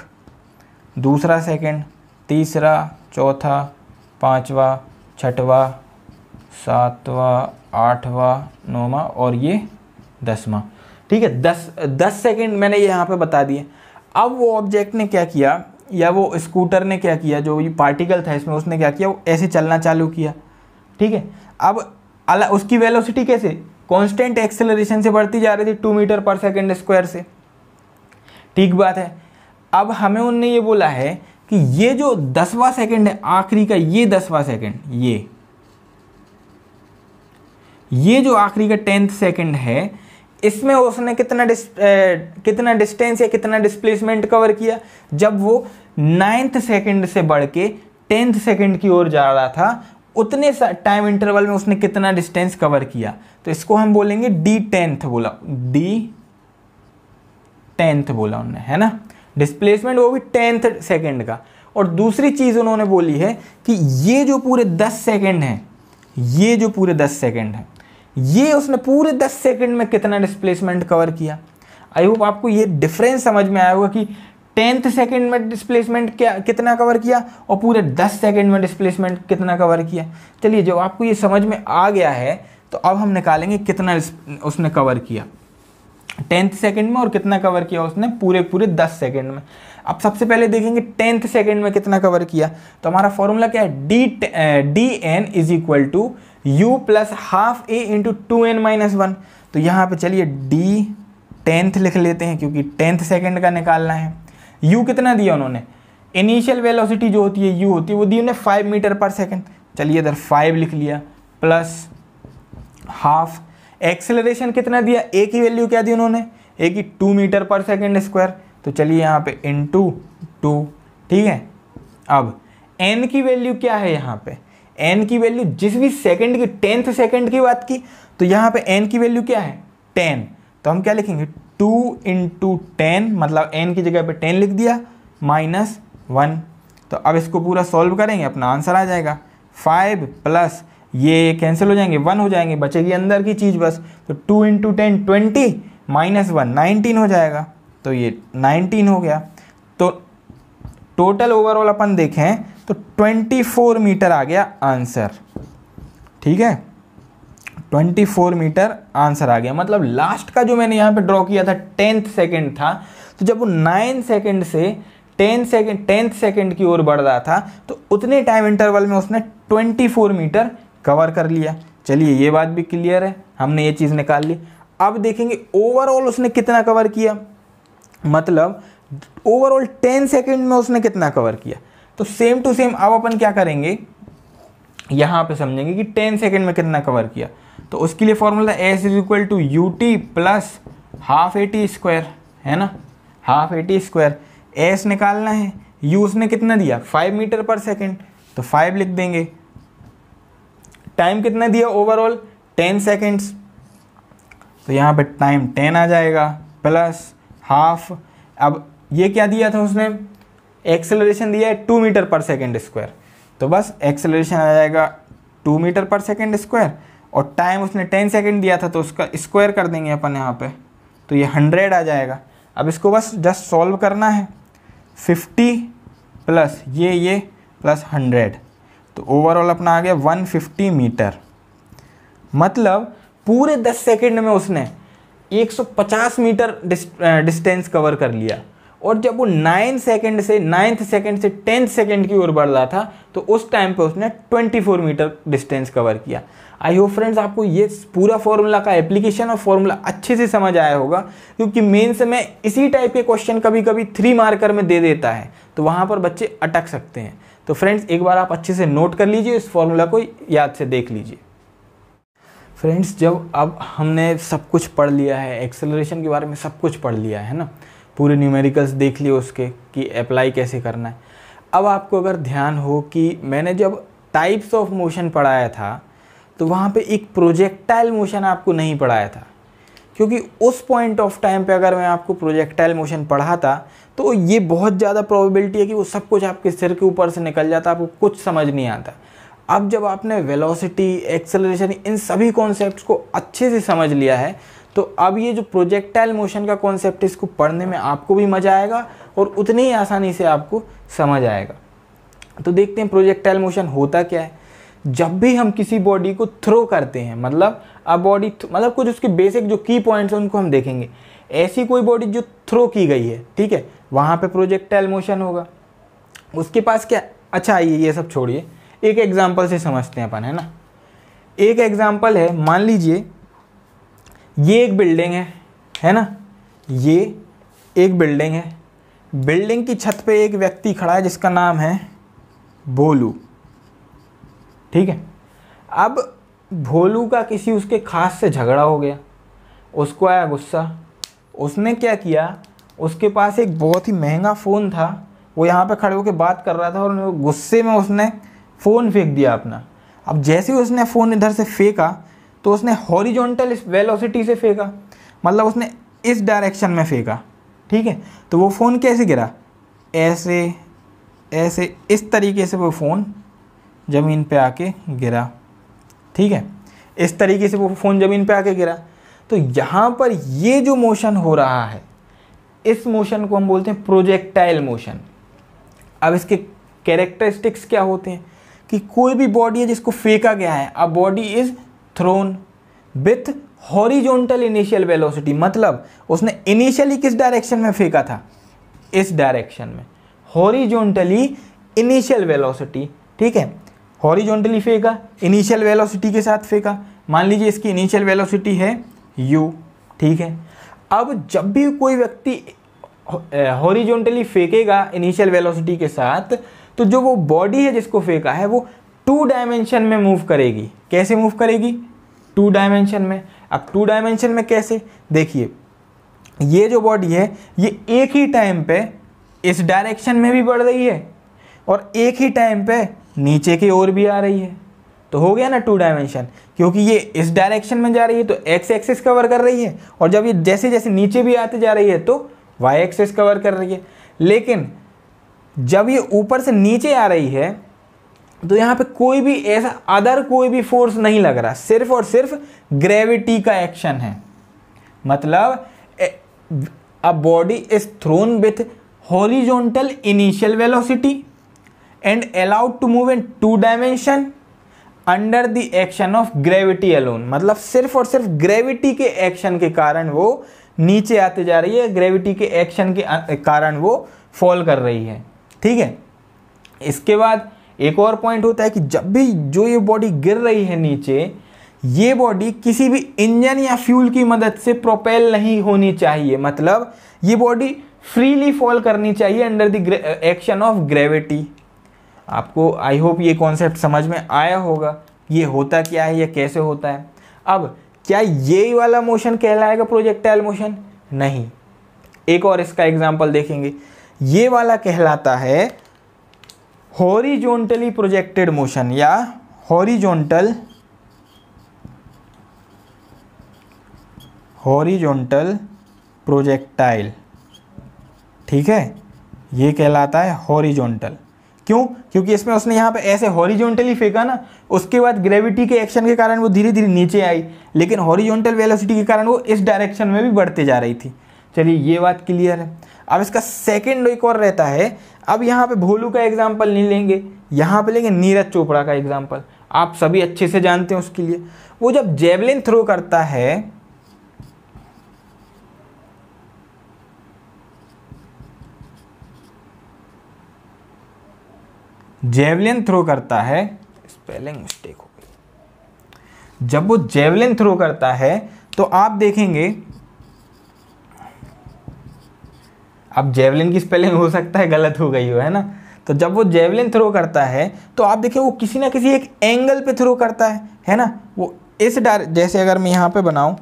दूसरा सेकेंड, तीसरा, चौथा, 5वां, 6वां, 7वां, 8वां, 9वां और ये 10वां। ठीक है, 10 सेकेंड मैंने ये यहाँ पे बता दिए। अब वो ऑब्जेक्ट ने क्या किया, या वो स्कूटर ने क्या किया, जो ये पार्टिकल था इसमें उसने क्या किया, वो ऐसे चलना चालू किया। ठीक है, अब उसकी वेलोसिटी कैसे, कांस्टेंट एक्सेलरेशन से बढ़ती जा रही थी 2 मीटर पर सेकेंड स्क्वायर से। ठीक बात है। अब हमें उनने ये बोला है कि ये जो 10वां सेकेंड है आखिरी का, ये 10वां सेकेंड, ये जो आखिरी का 10th सेकेंड है, इसमें उसने कितना डिस्टेंस या कितना डिस्प्लेसमेंट कवर किया। जब वो 9th सेकेंड से बढ़ के 10th सेकेंड की ओर जा रहा था, उतने टाइम इंटरवल में उसने कितना डिस्टेंस कवर किया, तो इसको हम बोलेंगे d10th बोला, d10th बोला उन्होंने, है ना। डिस्प्लेसमेंट वो भी 10th सेकेंड का। और दूसरी चीज़ उन्होंने बोली है कि ये जो पूरे 10 सेकेंड हैं, ये जो पूरे 10 सेकेंड हैं, ये उसने पूरे 10 सेकंड में कितना डिस्प्लेसमेंट कवर किया। आई होप आपको ये डिफरेंस समझ में आया होगा कि 10th सेकंड में डिस्प्लेसमेंट कितना कवर किया और पूरे 10 सेकंड में डिस्प्लेसमेंट कितना कवर किया। चलिए, जब आपको ये समझ में आ गया है तो अब हम निकालेंगे कितना उसने कवर किया 10th सेकंड में और कितना कवर किया उसने पूरे 10 सेकंड में। अब सबसे पहले देखेंगे 10th सेकंड में कितना कवर किया। तो हमारा फॉर्मूला क्या है, d n is equal to u plus half a into 2n minus 1। तो यहाँ पे चलिए d10th लिख लेते हैं क्योंकि 10th सेकंड का निकालना है। u कितना दिया उन्होंने, इनिशियल वेलोसिटी जो होती है u होती है, वो दी उन्हें 5 मीटर पर सेकंड। चलिए इधर 5 लिख लिया प्लस हाफ। एक्सेलरेशन कितना दिया, a की वैल्यू क्या दी उन्होंने, a की 2 मीटर पर सेकंड स्क्वायर। तो चलिए यहाँ पे इंटू 2, ठीक है। अब n की वैल्यू क्या है, यहाँ पे n की वैल्यू जिस भी सेकंड की 10th सेकंड की बात की, तो यहाँ पे n की वैल्यू क्या है 10। तो हम क्या लिखेंगे 2 इंटू 10, मतलब n की जगह पे 10 लिख दिया, -1। तो अब इसको पूरा सॉल्व करेंगे, अपना आंसर आ जाएगा 5 प्लस ये कैंसिल हो जाएंगे, 1 हो जाएंगे, बचेगी अंदर की चीज़ बस। तो 2 × 10 20 -1 19 हो जाएगा। तो ये 19 हो गया। तो टोटल ओवरऑल अपन देखें तो 24 मीटर आ गया आंसर। ठीक है, 24 मीटर आंसर आ गया। मतलब लास्ट का जो मैंने यहाँ पे ड्रॉ किया था 10th सेकंड था, तो जब वो 9 सेकंड से 10th सेकंड की ओर बढ़ रहा था तो उतने टाइम इंटरवल में उसने 24 मीटर कवर कर लिया। चलिए ये बात भी क्लियर है, हमने ये चीज़ निकाल ली। अब देखेंगे ओवरऑल उसने कितना कवर किया, मतलब ओवरऑल 10 सेकंड में उसने कितना कवर किया। तो सेम टू सेम अब अपन क्या करेंगे, यहाँ पे समझेंगे कि 10 सेकंड में कितना कवर किया। तो उसके लिए फॉर्मूला S = UT + ½ AT², है ना, ½ AT²। S निकालना है, U उसने कितना दिया 5 मीटर पर सेकंड, तो 5 लिख देंगे। टाइम कितना दिया ओवरऑल 10 सेकंड्स, तो यहाँ पे टाइम 10 आ जाएगा प्लस हाफ। अब ये क्या दिया था उसने, एक्सेलरेशन दिया है 2 मीटर पर सेकंड स्क्वायर, तो बस एक्सेलरेशन आ जाएगा 2 मीटर पर सेकंड स्क्वायर। और टाइम उसने 10 सेकंड दिया था तो उसका स्क्वायर कर देंगे अपन यहाँ पे, तो ये 100 आ जाएगा। अब इसको बस जस्ट सॉल्व करना है, 50 प्लस ये प्लस 100, तो ओवरऑल अपना आ गया 150 मीटर। मतलब पूरे 10 सेकंड में उसने 150 मीटर डिस्टेंस कवर कर लिया। और जब वो 9th सेकंड से 10th सेकंड की ओर बढ़ रहा था तो उस टाइम पे उसने 24 मीटर डिस्टेंस कवर किया। आई होप फ्रेंड्स आपको ये पूरा फॉर्मूला का एप्लीकेशन और फॉर्मूला अच्छे से समझ आया होगा, क्योंकि मेंस में इसी टाइप के क्वेश्चन कभी कभी 3 मार्कर में दे देता है, तो वहाँ पर बच्चे अटक सकते हैं। तो फ्रेंड्स एक बार आप अच्छे से नोट कर लीजिए, इस फॉर्मूला को याद से देख लीजिए। फ्रेंड्स जब अब हमने सब कुछ पढ़ लिया है, एक्सेलरेशन के बारे में सब कुछ पढ़ लिया है ना, पूरे न्यूमेरिकल्स देख लिए उसके कि अप्लाई कैसे करना है। अब आपको अगर ध्यान हो कि मैंने जब टाइप्स ऑफ मोशन पढ़ाया था तो वहाँ पे एक प्रोजेक्टाइल मोशन आपको नहीं पढ़ाया था, क्योंकि उस पॉइंट ऑफ टाइम पे अगर मैं आपको प्रोजेक्टाइल मोशन पढ़ाता तो ये बहुत ज़्यादा प्रोबेबिलिटी है कि वो सब कुछ आपके सिर के ऊपर से निकल जाता, आपको कुछ समझ नहीं आता। अब जब आपने वेलोसिटी, एक्सेलरेशन, इन सभी कॉन्सेप्ट्स को अच्छे से समझ लिया है, तो अब ये जो प्रोजेक्टाइल मोशन का कॉन्सेप्ट है इसको पढ़ने में आपको भी मज़ा आएगा और उतनी ही आसानी से आपको समझ आएगा। तो देखते हैं प्रोजेक्टाइल मोशन होता क्या है। जब भी हम किसी बॉडी को थ्रो करते हैं, मतलब अब बॉडी मतलब कुछ उसके बेसिक जो की पॉइंट्स हैं उनको हम देखेंगे। ऐसी कोई बॉडी जो थ्रो की गई है, ठीक है, वहाँ पे प्रोजेक्टाइल मोशन होगा। उसके पास क्या, अच्छा आइए ये सब छोड़िए, एक एग्जाम्पल से समझते हैं अपन, है ना। एक एग्जाम्पल है, मान लीजिए ये एक बिल्डिंग है ना, ये एक बिल्डिंग है। बिल्डिंग की छत पे एक व्यक्ति खड़ा है जिसका नाम है भोलू, ठीक है। अब भोलू का किसी उसके खास से झगड़ा हो गया, उसको आया गुस्सा। उसने क्या किया, उसके पास एक बहुत ही महंगा फ़ोन था, वो यहाँ पे खड़े होकर बात कर रहा था और गुस्से में उसने फ़ोन फेंक दिया अपना। अब जैसे ही उसने फ़ोन इधर से फेंका तो उसने हॉरिजॉन्टल इस वेलोसिटी से फेंका, मतलब उसने इस डायरेक्शन में फेंका, ठीक है। तो वो फ़ोन कैसे गिरा, ऐसे ऐसे इस तरीके से वो फ़ोन ज़मीन पे आके गिरा, ठीक है। इस तरीके से वो फ़ोन ज़मीन पे आके गिरा। तो यहाँ पर ये जो मोशन हो रहा है, इस मोशन को हम बोलते हैं प्रोजेक्टाइल मोशन। अब इसके कैरेक्टरिस्टिक्स क्या होते हैं कि कोई भी बॉडी है जिसको फेंका गया है, अ body is thrown with horizontal initial velocity, मतलब उसने इनिशियली किस डायरेक्शन में फेंका था, इस डायरेक्शन में, हॉरिजॉन्टली इनिशियल वेलोसिटी, ठीक है। हॉरिजॉन्टली फेंका, इनिशियल वेलोसिटी के साथ फेंका। मान लीजिए इसकी इनिशियल वेलोसिटी है u, ठीक है। अब जब भी कोई व्यक्ति हॉरिजॉन्टली फेंकेगा इनिशियल वेलोसिटी के साथ, तो जो वो बॉडी है जिसको फेंका है वो 2 डायमेंशन में मूव करेगी। कैसे मूव करेगी, 2 डायमेंशन में। अब 2 डायमेंशन में कैसे, देखिए ये जो बॉडी है ये एक ही टाइम पे इस डायरेक्शन में भी बढ़ रही है और एक ही टाइम पे नीचे की ओर भी आ रही है। तो हो गया ना 2 डायमेंशन, क्योंकि ये इस डायरेक्शन में जा रही है तो एक्स एक्सिस कवर कर रही है, और जब ये जैसे जैसे नीचे भी आते जा रही है तो वाई एक्सिस कवर कर रही है। लेकिन जब ये ऊपर से नीचे आ रही है तो यहाँ पे कोई भी ऐसा अदर कोई भी फोर्स नहीं लग रहा, सिर्फ और सिर्फ ग्रेविटी का एक्शन है। मतलब a body is thrown with horizontal initial velocity and allowed to move in 2 dimension under the action of gravity alone. मतलब सिर्फ और सिर्फ ग्रेविटी के एक्शन के कारण वो नीचे आते जा रही है, ग्रेविटी के एक्शन के कारण वो फॉल कर रही है। ठीक है, इसके बाद एक और पॉइंट होता है कि जब भी जो ये बॉडी गिर रही है नीचे, ये बॉडी किसी भी इंजन या फ्यूल की मदद से प्रोपेल नहीं होनी चाहिए। मतलब ये बॉडी फ्रीली फॉल करनी चाहिए under the action of gravity. आपको आई होप ये कॉन्सेप्ट समझ में आया होगा, ये होता क्या है, ये कैसे होता है। अब क्या ये वाला मोशन कहलाएगा प्रोजेक्टाइल मोशन? नहीं। एक और इसका एग्जांपल देखेंगे, ये वाला कहलाता है हॉरिजॉन्टली प्रोजेक्टेड मोशन या हॉरिजॉन्टल प्रोजेक्टाइल। ठीक है, ये कहलाता है हॉरिजॉन्टल। क्यों? क्योंकि इसमें उसने यहाँ पे ऐसे हॉरिजॉन्टली फेंका ना, उसके बाद ग्रेविटी के एक्शन के कारण वो धीरे धीरे नीचे आई, लेकिन हॉरिजॉन्टल वेलोसिटी के कारण वो इस डायरेक्शन में भी बढ़ते जा रही थी। चलिए ये बात क्लियर है। अब इसका सेकंड एक और रहता है। अब यहाँ पे भोलू का एग्जाम्पल नहीं लेंगे, यहाँ पे लेंगे नीरज चोपड़ा का एग्जाम्पल। आप सभी अच्छे से जानते हैं उसके लिए। वो जब जेवलिन थ्रो करता है, जेवलिन थ्रो करता है, स्पेलिंग मिस्टेक हो गई। जब वो जेवलिन थ्रो करता है तो आप देखेंगे, अब जेवलिन की स्पेलिंग हो सकता है गलत हो गई हो, है ना। तो जब वो जेवलिन थ्रो करता है तो आप देखिए वो किसी ना किसी एक एंगल पे थ्रो करता है ना। वो इस जैसे अगर मैं यहाँ पे बनाऊँ,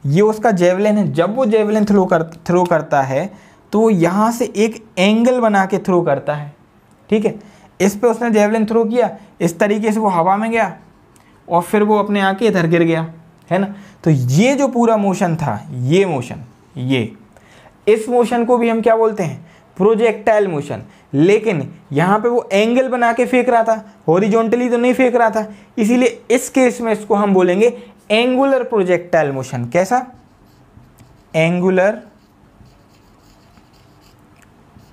ये उसका जेवलिन है। जब वो जेवलिन थ्रो करता है तो वो यहाँ से एक एंगल बना के थ्रो करता है। ठीक है, इस पे उसने जेवलिन थ्रो किया, इस तरीके से वो हवा में गया और फिर वो अपने आके इधर गिर गया, है ना। तो ये जो पूरा मोशन था, ये मोशन, इस मोशन को भी हम क्या बोलते हैं? Projectile motion. लेकिन यहाँ पे वो एंगल बना के फेंक रहा था, हॉरिजॉन्टली तो नहीं फेंक रहा था, इसीलिए इस केस में इसको हम बोलेंगे एंगुलर प्रोजेक्टाइल मोशन। कैसा? Angular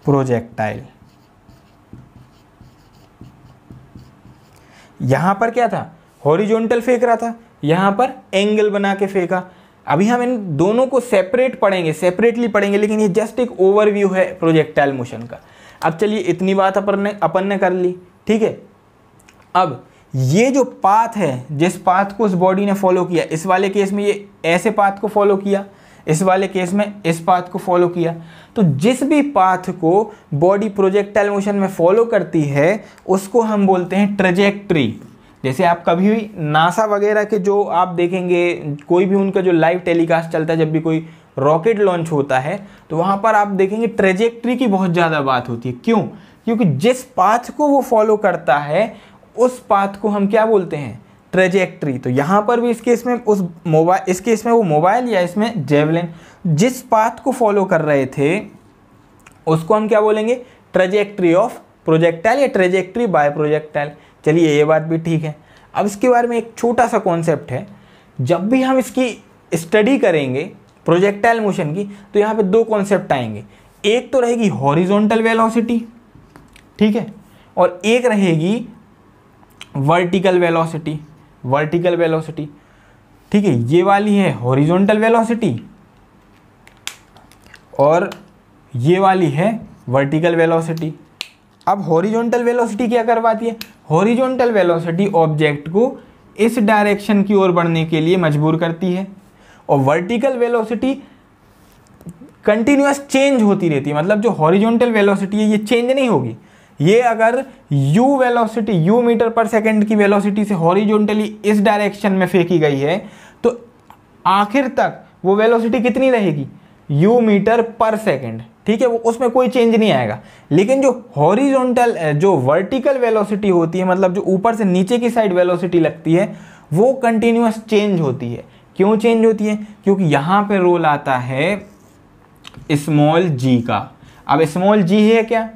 projectile. यहां पर क्या था? हॉरिजॉन्टल फेंक रहा था, यहां पर एंगल बना के फेंका। अभी हम इन दोनों को सेपरेटली पढ़ेंगे, लेकिन ये जस्ट एक ओवरव्यू है प्रोजेक्टाइल मोशन का। अब चलिए इतनी बात अपन ने कर ली। ठीक है, अब ये जो पाथ है, जिस पाथ को उस बॉडी ने फॉलो किया, इस वाले केस में ये ऐसे पाथ को फॉलो किया, इस वाले केस में इस पाथ को फॉलो किया। तो जिस भी पाथ को बॉडी प्रोजेक्टाइल मोशन में फॉलो करती है उसको हम बोलते हैं ट्रेजेक्ट्री। जैसे आप कभी भी नासा वगैरह के जो आप देखेंगे, कोई भी उनका जो लाइव टेलीकास्ट चलता है, जब भी कोई रॉकेट लॉन्च होता है तो वहाँ पर आप देखेंगे ट्रेजेक्ट्री की बहुत ज़्यादा बात होती है। क्यों? क्योंकि जिस पाथ को वो फॉलो करता है उस पाथ को हम क्या बोलते हैं? ट्रेजेक्ट्री। तो यहाँ पर भी इस केस में इस केस में वो मोबाइल या इसमें जेवलिन जिस पाथ को फॉलो कर रहे थे उसको हम क्या बोलेंगे? ट्रेजेक्ट्री ऑफ प्रोजेक्टाइल या ट्रेजेक्ट्री बाय प्रोजेक्टाइल। चलिए ये बात भी ठीक है। अब इसके बारे में एक छोटा सा कॉन्सेप्ट है, जब भी हम इसकी स्टडी करेंगे प्रोजेक्टाइल मोशन की, तो यहाँ पे 2 कॉन्सेप्ट आएंगे। एक तो रहेगी हॉरिजॉन्टल वेलोसिटी, ठीक है, और एक रहेगी वर्टिकल वेलोसिटी। ठीक है, ये वाली है हॉरिजॉन्टल वेलोसिटी और ये वाली है वर्टिकल वेलोसिटी। अब हॉरिजॉन्टल वेलोसिटी क्या करवाती है? हॉरिजॉन्टल वेलोसिटी ऑब्जेक्ट को इस डायरेक्शन की ओर बढ़ने के लिए मजबूर करती है, और वर्टिकल वेलोसिटी कंटिन्यूअस चेंज होती रहती है। मतलब जो हॉरिजॉन्टल वेलोसिटी है ये चेंज नहीं होगी। ये अगर u वेलोसिटी, u मीटर पर सेकंड की वेलोसिटी से हॉरिजॉन्टली इस डायरेक्शन में फेंकी गई है तो आखिर तक वो वेलोसिटी कितनी रहेगी? u मीटर पर सेकंड। ठीक है, वो उसमें कोई चेंज नहीं आएगा। लेकिन जो हॉरिजॉन्टल, जो वर्टिकल वेलोसिटी होती है, मतलब जो ऊपर से नीचे की साइड वेलोसिटी लगती है, वो कंटिन्यूअस चेंज होती है। क्यों चेंज होती है? क्योंकि यहाँ पे रोल आता है स्मॉल g का। अब स्मॉल g है क्या?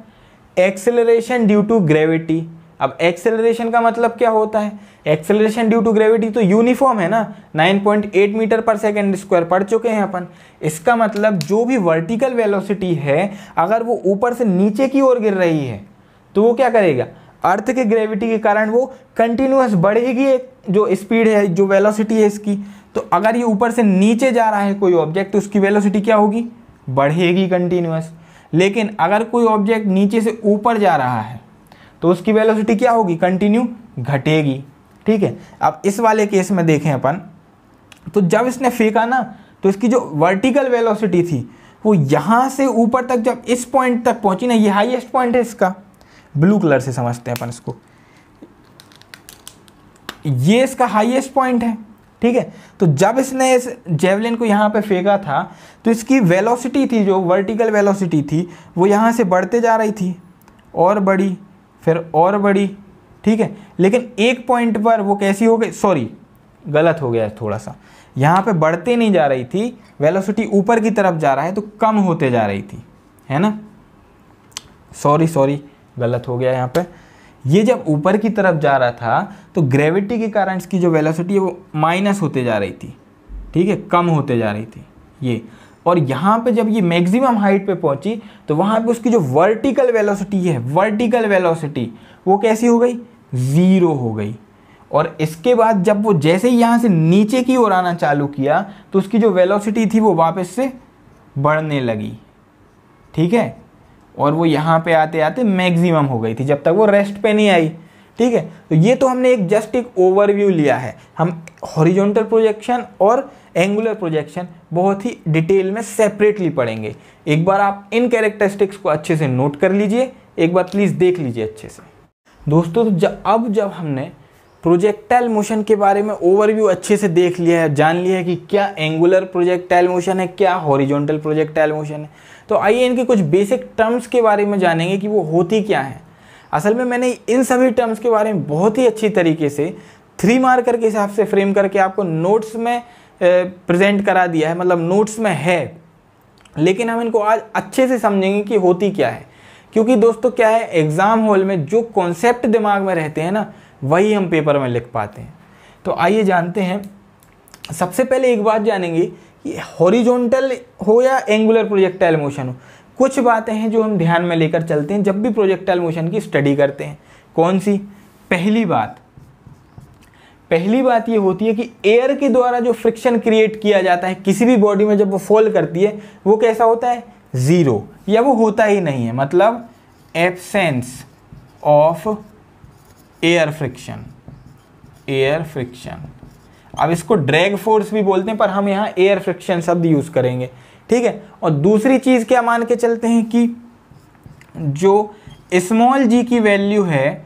Acceleration due to gravity. अब एक्सेलरेशन का मतलब क्या होता है? एक्सेलरेशन ड्यू टू ग्रेविटी तो यूनिफॉर्म है ना, 9.8 मीटर पर सेकेंड स्क्वायर पढ़ चुके हैं अपन। इसका मतलब जो भी वर्टिकल वेलोसिटी है अगर वो ऊपर से नीचे की ओर गिर रही है तो वो क्या करेगा? अर्थ के ग्रेविटी के कारण वो कंटिन्यूअस बढ़ेगी, एक जो स्पीड है, जो वेलोसिटी है इसकी। तो अगर ये ऊपर से नीचे जा रहा है कोई ऑब्जेक्ट तो उसकी वेलोसिटी क्या होगी? बढ़ेगी कंटिन्यूअस। लेकिन अगर कोई ऑब्जेक्ट नीचे से ऊपर जा रहा है तो उसकी वेलोसिटी क्या होगी? कंटिन्यू घटेगी। ठीक है, अब इस वाले केस में देखें अपन, तो जब इसने फेंका ना तो इसकी जो वर्टिकल वेलोसिटी थी वो यहाँ से ऊपर तक जब इस पॉइंट तक पहुंची ना, ये हाईएस्ट पॉइंट है इसका, ब्लू कलर से समझते हैं अपन इसको, ये इसका हाईएस्ट पॉइंट है। ठीक है, तो जब इसने इस जेवलिन को यहाँ पे फेंका था तो इसकी वेलोसिटी थी, जो वर्टिकल वेलोसिटी थी, वो यहाँ से बढ़ते जा रही थी और बढ़ी, फिर और बढ़ी। ठीक है, लेकिन एक पॉइंट पर वो कैसी हो गई? सॉरी, गलत हो गया थोड़ा सा, यहाँ पे बढ़ते नहीं जा रही थी, वेलोसिटी ऊपर की तरफ जा रहा है तो कम होते जा रही थी, है ना। सॉरी गलत हो गया यहाँ पे। ये जब ऊपर की तरफ जा रहा था तो ग्रेविटी के कारण इसकी जो वेलोसिटी है वो माइनस होते जा रही थी। ठीक है, कम होते जा रही थी ये। और यहाँ पे जब ये मैक्सिमम हाइट पे पहुंची तो वहाँ पे उसकी जो वर्टिकल वेलोसिटी है, वर्टिकल वेलोसिटी वो कैसी हो गई? 0 हो गई। और इसके बाद जब वो जैसे ही यहाँ से नीचे की ओर आना चालू किया तो उसकी जो वेलोसिटी थी वो वापस से बढ़ने लगी। ठीक है, और वो यहाँ पे आते आते मैक्सिमम हो गई थी जब तक वो रेस्ट पे नहीं आई। ठीक है, तो ये तो हमने जस्ट एक ओवरव्यू लिया है। हम हॉरिजॉन्टल प्रोजेक्शन और एंगुलर प्रोजेक्शन बहुत ही डिटेल में सेपरेटली पढ़ेंगे। एक बार आप इन कैरेक्टरिस्टिक्स को अच्छे से नोट कर लीजिए, एक बार प्लीज़ देख लीजिए अच्छे से। दोस्तों, तो जब हमने प्रोजेक्टाइल मोशन के बारे में ओवरव्यू अच्छे से देख लिया है, जान लिया है कि क्या एंगुलर प्रोजेक्टाइल मोशन है, क्या हॉरिजॉन्टल प्रोजेक्टाइल मोशन है, तो आइए इनके कुछ बेसिक टर्म्स के बारे में जानेंगे कि वो होती क्या है। असल में मैंने इन सभी टर्म्स के बारे में बहुत ही अच्छी तरीके से 3 मार्कर के हिसाब से फ्रेम करके आपको नोट्स में प्रेजेंट करा दिया है, मतलब नोट्स में है, लेकिन हम इनको आज अच्छे से समझेंगे कि होती क्या है। क्योंकि दोस्तों क्या है, एग्ज़ाम हॉल में जो कॉन्सेप्ट दिमाग में रहते हैं ना वही हम पेपर में लिख पाते हैं। तो आइए जानते हैं। सबसे पहले एक बात जानेंगे कि हॉरिजॉन्टल हो या एंगुलर प्रोजेक्टाइल मोशन हो, कुछ बातें हैं जो हम ध्यान में लेकर चलते हैं जब भी प्रोजेक्टाइल मोशन की स्टडी करते हैं। कौन सी? पहली बात ये होती है कि एयर के द्वारा जो फ्रिक्शन क्रिएट किया जाता है किसी भी बॉडी में जब वो फॉल करती है वो कैसा होता है? 0, या वो होता ही नहीं है, मतलब एब्सेंस ऑफ एयर फ्रिक्शन। अब इसको ड्रैग फोर्स भी बोलते हैं पर हम यहाँ एयर फ्रिक्शन शब्द यूज करेंगे। ठीक है, और दूसरी चीज क्या मान के चलते हैं कि जो स्मॉल जी की वैल्यू है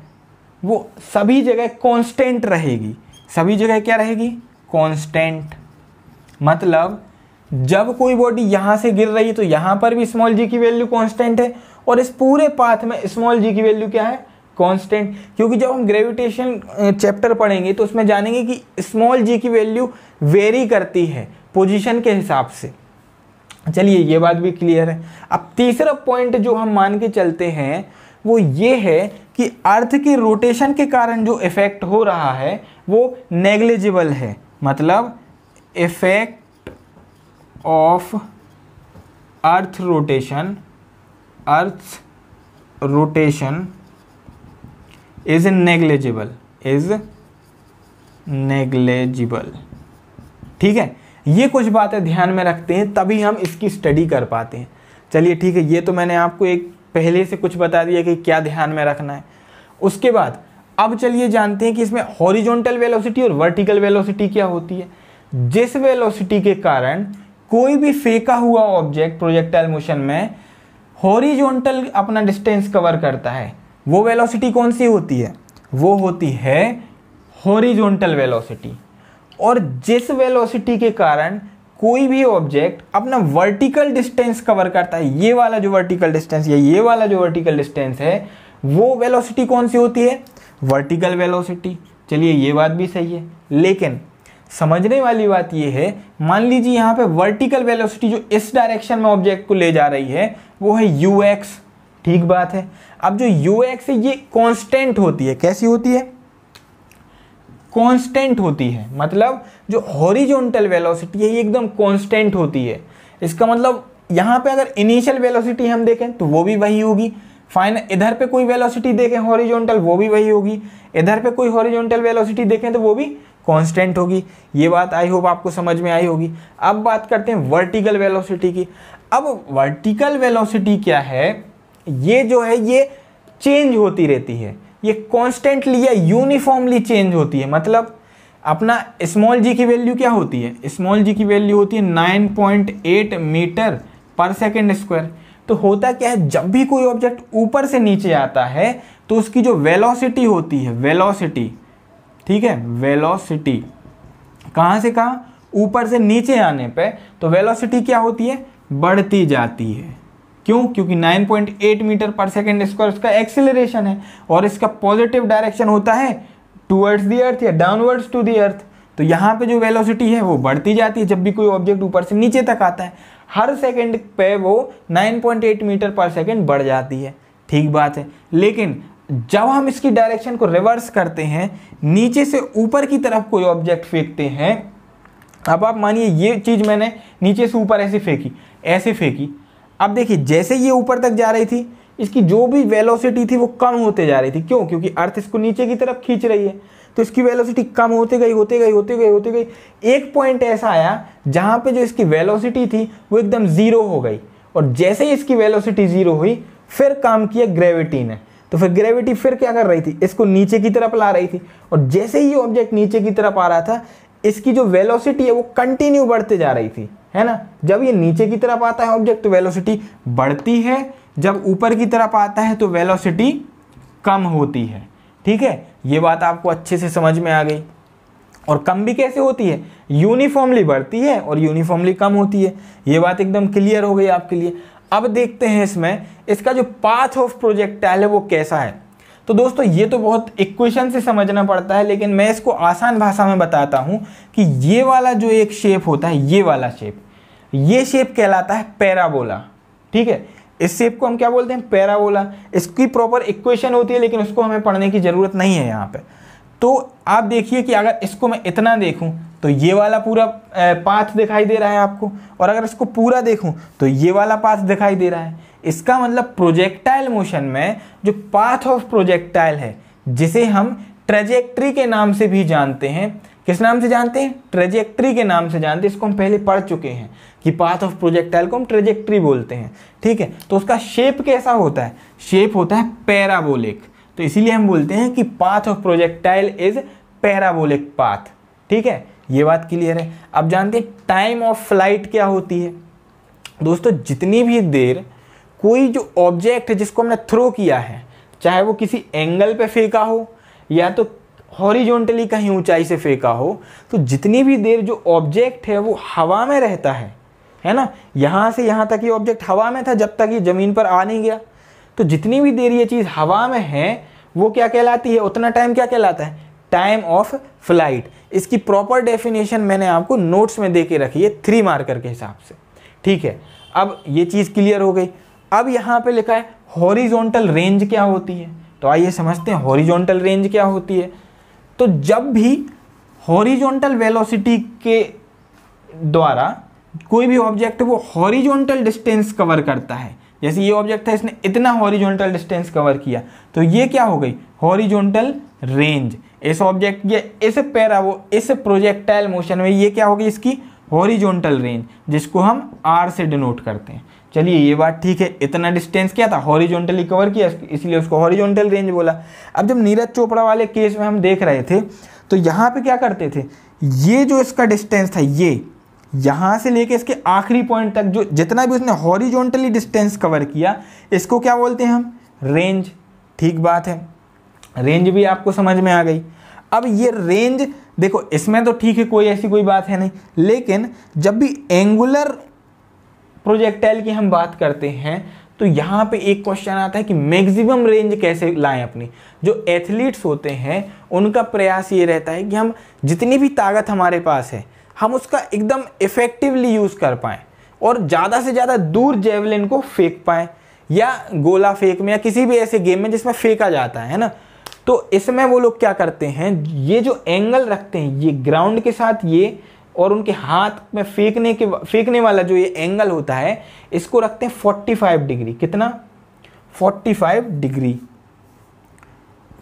वो सभी जगह कांस्टेंट रहेगी। सभी जगह क्या रहेगी? कांस्टेंट। मतलब जब कोई बॉडी यहाँ से गिर रही है तो यहाँ पर भी स्मॉल जी की वैल्यू कांस्टेंट है, और इस पूरे पाथ में स्मॉल जी की वैल्यू क्या है? कांस्टेंट। क्योंकि जब हम ग्रेविटेशन चैप्टर पढ़ेंगे तो उसमें जानेंगे कि स्मॉल जी की वैल्यू वेरी करती है पोजीशन के हिसाब से। चलिए ये बात भी क्लियर है। अब तीसरा पॉइंट जो हम मान के चलते हैं वो ये है कि अर्थ के रोटेशन के कारण जो इफेक्ट हो रहा है वो नेग्लिजिबल है। मतलब effect of earth rotation is negligible. ठीक है, ये कुछ बातें ध्यान में रखते हैं तभी हम इसकी स्टडी कर पाते हैं। चलिए ठीक है, ये तो मैंने आपको एक पहले से कुछ बता दिया कि क्या ध्यान में रखना है। उसके बाद अब चलिए जानते हैं कि इसमें हॉरिजॉन्टल वेलोसिटी और वर्टिकल वेलोसिटी क्या होती है। जिस वेलोसिटी के कारण कोई भी फेंका हुआ ऑब्जेक्ट प्रोजेक्टाइल मोशन में हॉरिजॉन्टल अपना डिस्टेंस कवर करता है वो वेलोसिटी कौन सी होती है? वो होती है हॉरिजॉन्टल वेलोसिटी। और जिस वेलोसिटी के कारण कोई भी ऑब्जेक्ट अपना वर्टिकल डिस्टेंस कवर करता है, ये वाला जो वर्टिकल डिस्टेंस या ये वाला जो वर्टिकल डिस्टेंस है, वो वेलोसिटी कौन सी होती है? Vertical velocity. चलिए ये बात भी सही है, लेकिन समझने वाली बात ये है, मान लीजिए यहाँ पे वर्टिकल वेलोसिटी जो इस डायरेक्शन में ऑब्जेक्ट को ले जा रही है वो है ux, ठीक बात है। अब जो ux है ये कांस्टेंट होती है, कैसी होती है, कांस्टेंट होती है, मतलब जो हॉरिजॉन्टल वेलोसिटी है ये एकदम कांस्टेंट होती है। इसका मतलब यहाँ पे अगर इनिशियल वेलोसिटी हम देखें तो वो भी वही होगी, फाइनल इधर पे कोई वेलोसिटी देखें हॉरिजॉन्टल वो भी वही होगी, इधर पे कोई हॉरिजॉन्टल वेलोसिटी देखें तो वो भी कांस्टेंट होगी। ये बात आई होप आपको समझ में आई होगी। अब बात करते हैं वर्टिकल वेलोसिटी की। अब वर्टिकल वेलोसिटी क्या है, ये जो है ये चेंज होती रहती है, ये कॉन्स्टेंटली या यूनिफॉर्मली चेंज होती है। मतलब अपना स्मॉल जी की वैल्यू क्या होती है, स्मॉल जी की वैल्यू होती है 9.8 मीटर पर सेकेंड स्क्वायर। तो होता क्या है, जब भी कोई ऑब्जेक्ट ऊपर से नीचे आता है तो उसकी जो वेलोसिटी होती है, वेलोसिटी, ठीक है, वेलोसिटी कहाँ से कहाँ, ऊपर से नीचे आने पे तो वेलोसिटी क्या होती है, बढ़ती जाती है। क्यों, क्योंकि 9.8 मीटर पर सेकेंड स्क्वायर उसका एक्सेलरेशन है और इसका पॉजिटिव डायरेक्शन होता है टुवर्ड्स द अर्थ या डाउनवर्ड्स टू द अर्थ। तो यहाँ पे जो वेलोसिटी है वो बढ़ती जाती है जब भी कोई ऑब्जेक्ट ऊपर से नीचे तक आता है, हर सेकंड पे वो 9.8 मीटर पर सेकंड बढ़ जाती है। ठीक बात है। लेकिन जब हम इसकी डायरेक्शन को रिवर्स करते हैं, नीचे से ऊपर की तरफ कोई ऑब्जेक्ट फेंकते हैं, अब आप मानिए ये चीज़ मैंने नीचे से ऊपर ऐसे फेंकी, ऐसे फेंकी, अब देखिए जैसे ये ऊपर तक जा रही थी इसकी जो भी वेलोसिटी थी वो कम होते जा रही थी। क्यों, क्योंकि अर्थ इसको नीचे की तरफ खींच रही है, तो इसकी वेलोसिटी कम होते गई होते गई होते गई होते गई। एक पॉइंट ऐसा आया जहाँ पे जो इसकी वेलोसिटी थी वो एकदम ज़ीरो हो गई, और जैसे ही इसकी वेलोसिटी ज़ीरो हुई फिर काम किया ग्रेविटी ने। तो फिर ग्रेविटी फिर क्या कर रही थी, इसको नीचे की तरफ ला रही थी, और जैसे ही ऑब्जेक्ट नीचे की तरफ आ रहा था इसकी जो वेलोसिटी है वो कंटिन्यू बढ़ते जा रही थी, है ना। जब ये नीचे की तरफ आता है ऑब्जेक्ट तो वेलोसिटी बढ़ती है, जब ऊपर की तरफ आता है तो वेलोसिटी कम होती है। ठीक है, ये बात आपको अच्छे से समझ में आ गई। और कम भी कैसे होती है, यूनिफॉर्मली बढ़ती है और यूनिफॉर्मली कम होती है। ये बात एकदम क्लियर हो गई आपके लिए। अब देखते हैं इसमें इसका जो पाथ ऑफ प्रोजेक्टाइल है वो कैसा है। तो दोस्तों ये तो बहुत इक्वेशन से समझना पड़ता है, लेकिन मैं इसको आसान भाषा में बताता हूँ कि ये वाला जो एक शेप होता है, ये वाला शेप, ये शेप कहलाता है पैराबोला। ठीक है, इस शेप को हम क्या बोलते हैं, पैराबोला। इसकी प्रॉपर इक्वेशन होती है लेकिन उसको हमें पढ़ने की ज़रूरत नहीं है यहाँ पे। तो आप देखिए कि अगर इसको मैं इतना देखूँ तो ये वाला पूरा पाथ दिखाई दे रहा है आपको, और अगर इसको पूरा देखूँ तो ये वाला पाथ दिखाई दे रहा है। इसका मतलब प्रोजेक्टाइल मोशन में जो पाथ ऑफ प्रोजेक्टाइल है, जिसे हम ट्रेजेक्ट्री के नाम से भी जानते हैं, किस नाम से जानते हैं, ट्रेजेक्ट्री के नाम से जानते हैं। इसको हम पहले पढ़ चुके हैं कि पाथ ऑफ प्रोजेक्टाइल को हम ट्रेजेक्ट्री बोलते हैं। ठीक है, तो उसका शेप कैसा होता है, शेप होता है पैराबोलिक। तो इसीलिए हम बोलते हैं कि path of projectile is parabolic path. ठीक है, ये बात क्लियर है। अब जानते हैं टाइम ऑफ फ्लाइट क्या होती है। दोस्तों जितनी भी देर कोई जो ऑब्जेक्ट है जिसको हमने थ्रो किया है, चाहे वो किसी एंगल पे फेंका हो या तो हॉरिजॉन्टली कहीं ऊंचाई से फेंका हो, तो जितनी भी देर जो ऑब्जेक्ट है वो हवा में रहता है ना, यहाँ से यहाँ तक ये ऑब्जेक्ट हवा में था जब तक ये ज़मीन पर आ नहीं गया। तो जितनी भी देर ये चीज़ हवा में है वो क्या कहलाती है, उतना टाइम क्या कहलाता है, टाइम ऑफ फ्लाइट। इसकी प्रॉपर डेफिनेशन मैंने आपको नोट्स में दे के रखी है 3 मार्कर के हिसाब से। ठीक है, अब ये चीज़ क्लियर हो गई। अब यहाँ पे लिखा है हॉरिजॉन्टल रेंज क्या होती है। तो आइए समझते हैं हॉरिजॉन्टल रेंज क्या होती है। तो जब भी हॉरिजॉन्टल वेलोसिटी के द्वारा कोई भी ऑब्जेक्ट वो हॉरिजॉन्टल डिस्टेंस कवर करता है, जैसे ये ऑब्जेक्ट था इसने इतना हॉरिजॉन्टल डिस्टेंस कवर किया, तो ये क्या हो गई, हॉरिजॉन्टल रेंज। इस ऑब्जेक्ट ये इस प्रोजेक्टाइल मोशन में ये क्या होगी, इसकी हॉरिजॉन्टल रेंज, जिसको हम आर से डिनोट करते हैं। चलिए ये बात ठीक है, इतना डिस्टेंस क्या था, हॉरिजॉन्टली कवर किया, इसलिए उसको हॉरिजॉन्टल रेंज बोला। अब जब नीरज चोपड़ा वाले केस में हम देख रहे थे तो यहाँ पे क्या करते थे, ये जो इसका डिस्टेंस था, ये यहाँ से लेके इसके आखिरी पॉइंट तक जो जितना भी उसने हॉरिजॉन्टली डिस्टेंस कवर किया, इसको क्या बोलते हैं हम, रेंज। ठीक बात है, रेंज भी आपको समझ में आ गई। अब ये रेंज देखो, इसमें तो ठीक है, कोई ऐसी कोई बात है नहीं, लेकिन जब भी एंगुलर प्रोजेक्टाइल की हम बात करते हैं तो यहाँ पे एक क्वेश्चन आता है कि मैक्सिमम रेंज कैसे लाएं अपनी। जो एथलीट्स होते हैं उनका प्रयास ये रहता है कि हम जितनी भी ताकत हमारे पास है हम उसका एकदम इफेक्टिवली यूज़ कर पाएँ और ज़्यादा से ज़्यादा दूर जेवलिन को फेंक पाएँ। या गोला फेंक में या किसी भी ऐसे गेम में जिसमें फेंका जाता है ना, तो इसमें वो लोग क्या करते हैं, ये जो एंगल रखते हैं ये ग्राउंड के साथ ये, और उनके हाथ में फेंकने वाला जो ये एंगल होता है इसको रखते हैं 45 डिग्री। कितना? 45 डिग्री,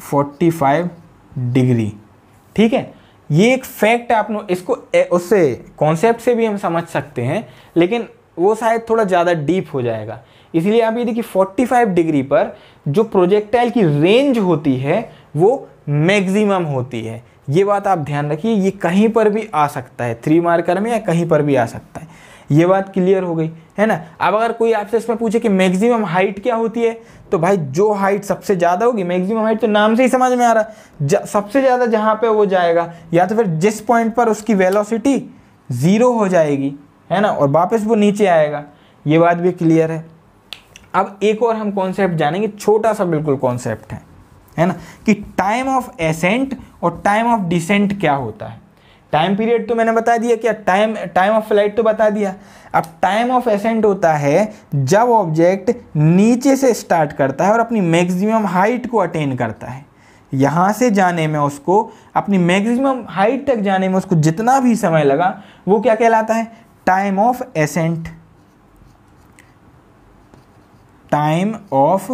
45 डिग्री। ठीक है, ये एक फैक्ट है, आप इसको उससे कॉन्सेप्ट से भी हम समझ सकते हैं, लेकिन वो शायद थोड़ा ज़्यादा डीप हो जाएगा। इसलिए आप ये देखिए 45 डिग्री पर जो प्रोजेक्टाइल की रेंज होती है वो मैक्सिमम होती है। ये बात आप ध्यान रखिए, ये कहीं पर भी आ सकता है, 3 मार्कर में या कहीं पर भी आ सकता है। ये बात क्लियर हो गई है ना। अब अगर कोई आपसे इसमें पूछे कि मैक्सिमम हाइट क्या होती है, तो भाई जो हाइट सबसे ज़्यादा होगी, मैक्सिमम हाइट तो नाम से ही समझ में आ रहा है, सबसे ज़्यादा जहाँ पे वो जाएगा, या तो फिर जिस पॉइंट पर उसकी वेलोसिटी 0 हो जाएगी, है ना, और वापस वो नीचे आएगा। ये बात भी क्लियर है। अब एक और हम कॉन्सेप्ट जानेंगे, छोटा सा बिल्कुल कॉन्सेप्ट है ना, कि टाइम ऑफ एसेंट और टाइम ऑफ डिसेंट क्या होता है। टाइम पीरियड तो मैंने बता दिया, क्या टाइम ऑफ फ्लाइट तो बता दिया। अब टाइम ऑफ एसेंट होता है जब ऑब्जेक्ट नीचे से स्टार्ट करता है और अपनी मैक्सिमम हाइट को अटेन करता है। यहाँ से जाने में उसको, अपनी मैक्सिमम हाइट तक जाने में उसको जितना भी समय लगा वो क्या कहलाता है, time of accent. Time of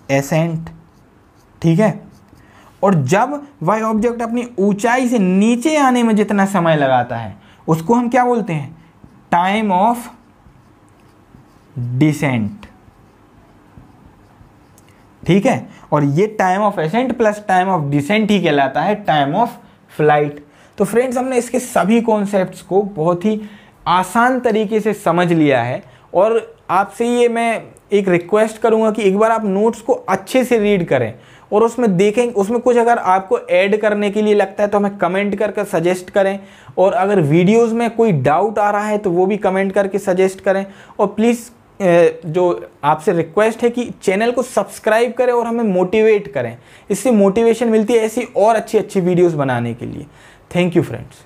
accent, ठीक है। और जब वह ऑब्जेक्ट अपनी ऊंचाई से नीचे आने में जितना समय लगाता है उसको हम क्या बोलते हैं, टाइम ऑफ डिसेंट। ठीक है, और ये time of ascent plus time of descent ही कहलाता है टाइम ऑफ फ्लाइट। तो फ्रेंड्स, हमने इसके सभी कॉन्सेप्ट्स को बहुत ही आसान तरीके से समझ लिया है, और आपसे ये मैं एक रिक्वेस्ट करूंगा कि एक बार आप नोट्स को अच्छे से रीड करें और उसमें देखें, उसमें कुछ अगर आपको ऐड करने के लिए लगता है तो हमें कमेंट करके सजेस्ट करें, और अगर वीडियोस में कोई डाउट आ रहा है तो वो भी कमेंट करके सजेस्ट करें। और प्लीज़ जो आपसे रिक्वेस्ट है कि चैनल को सब्सक्राइब करें और हमें मोटिवेट करें, इससे मोटिवेशन मिलती है ऐसी और अच्छी वीडियोज़ बनाने के लिए। Thank you friends.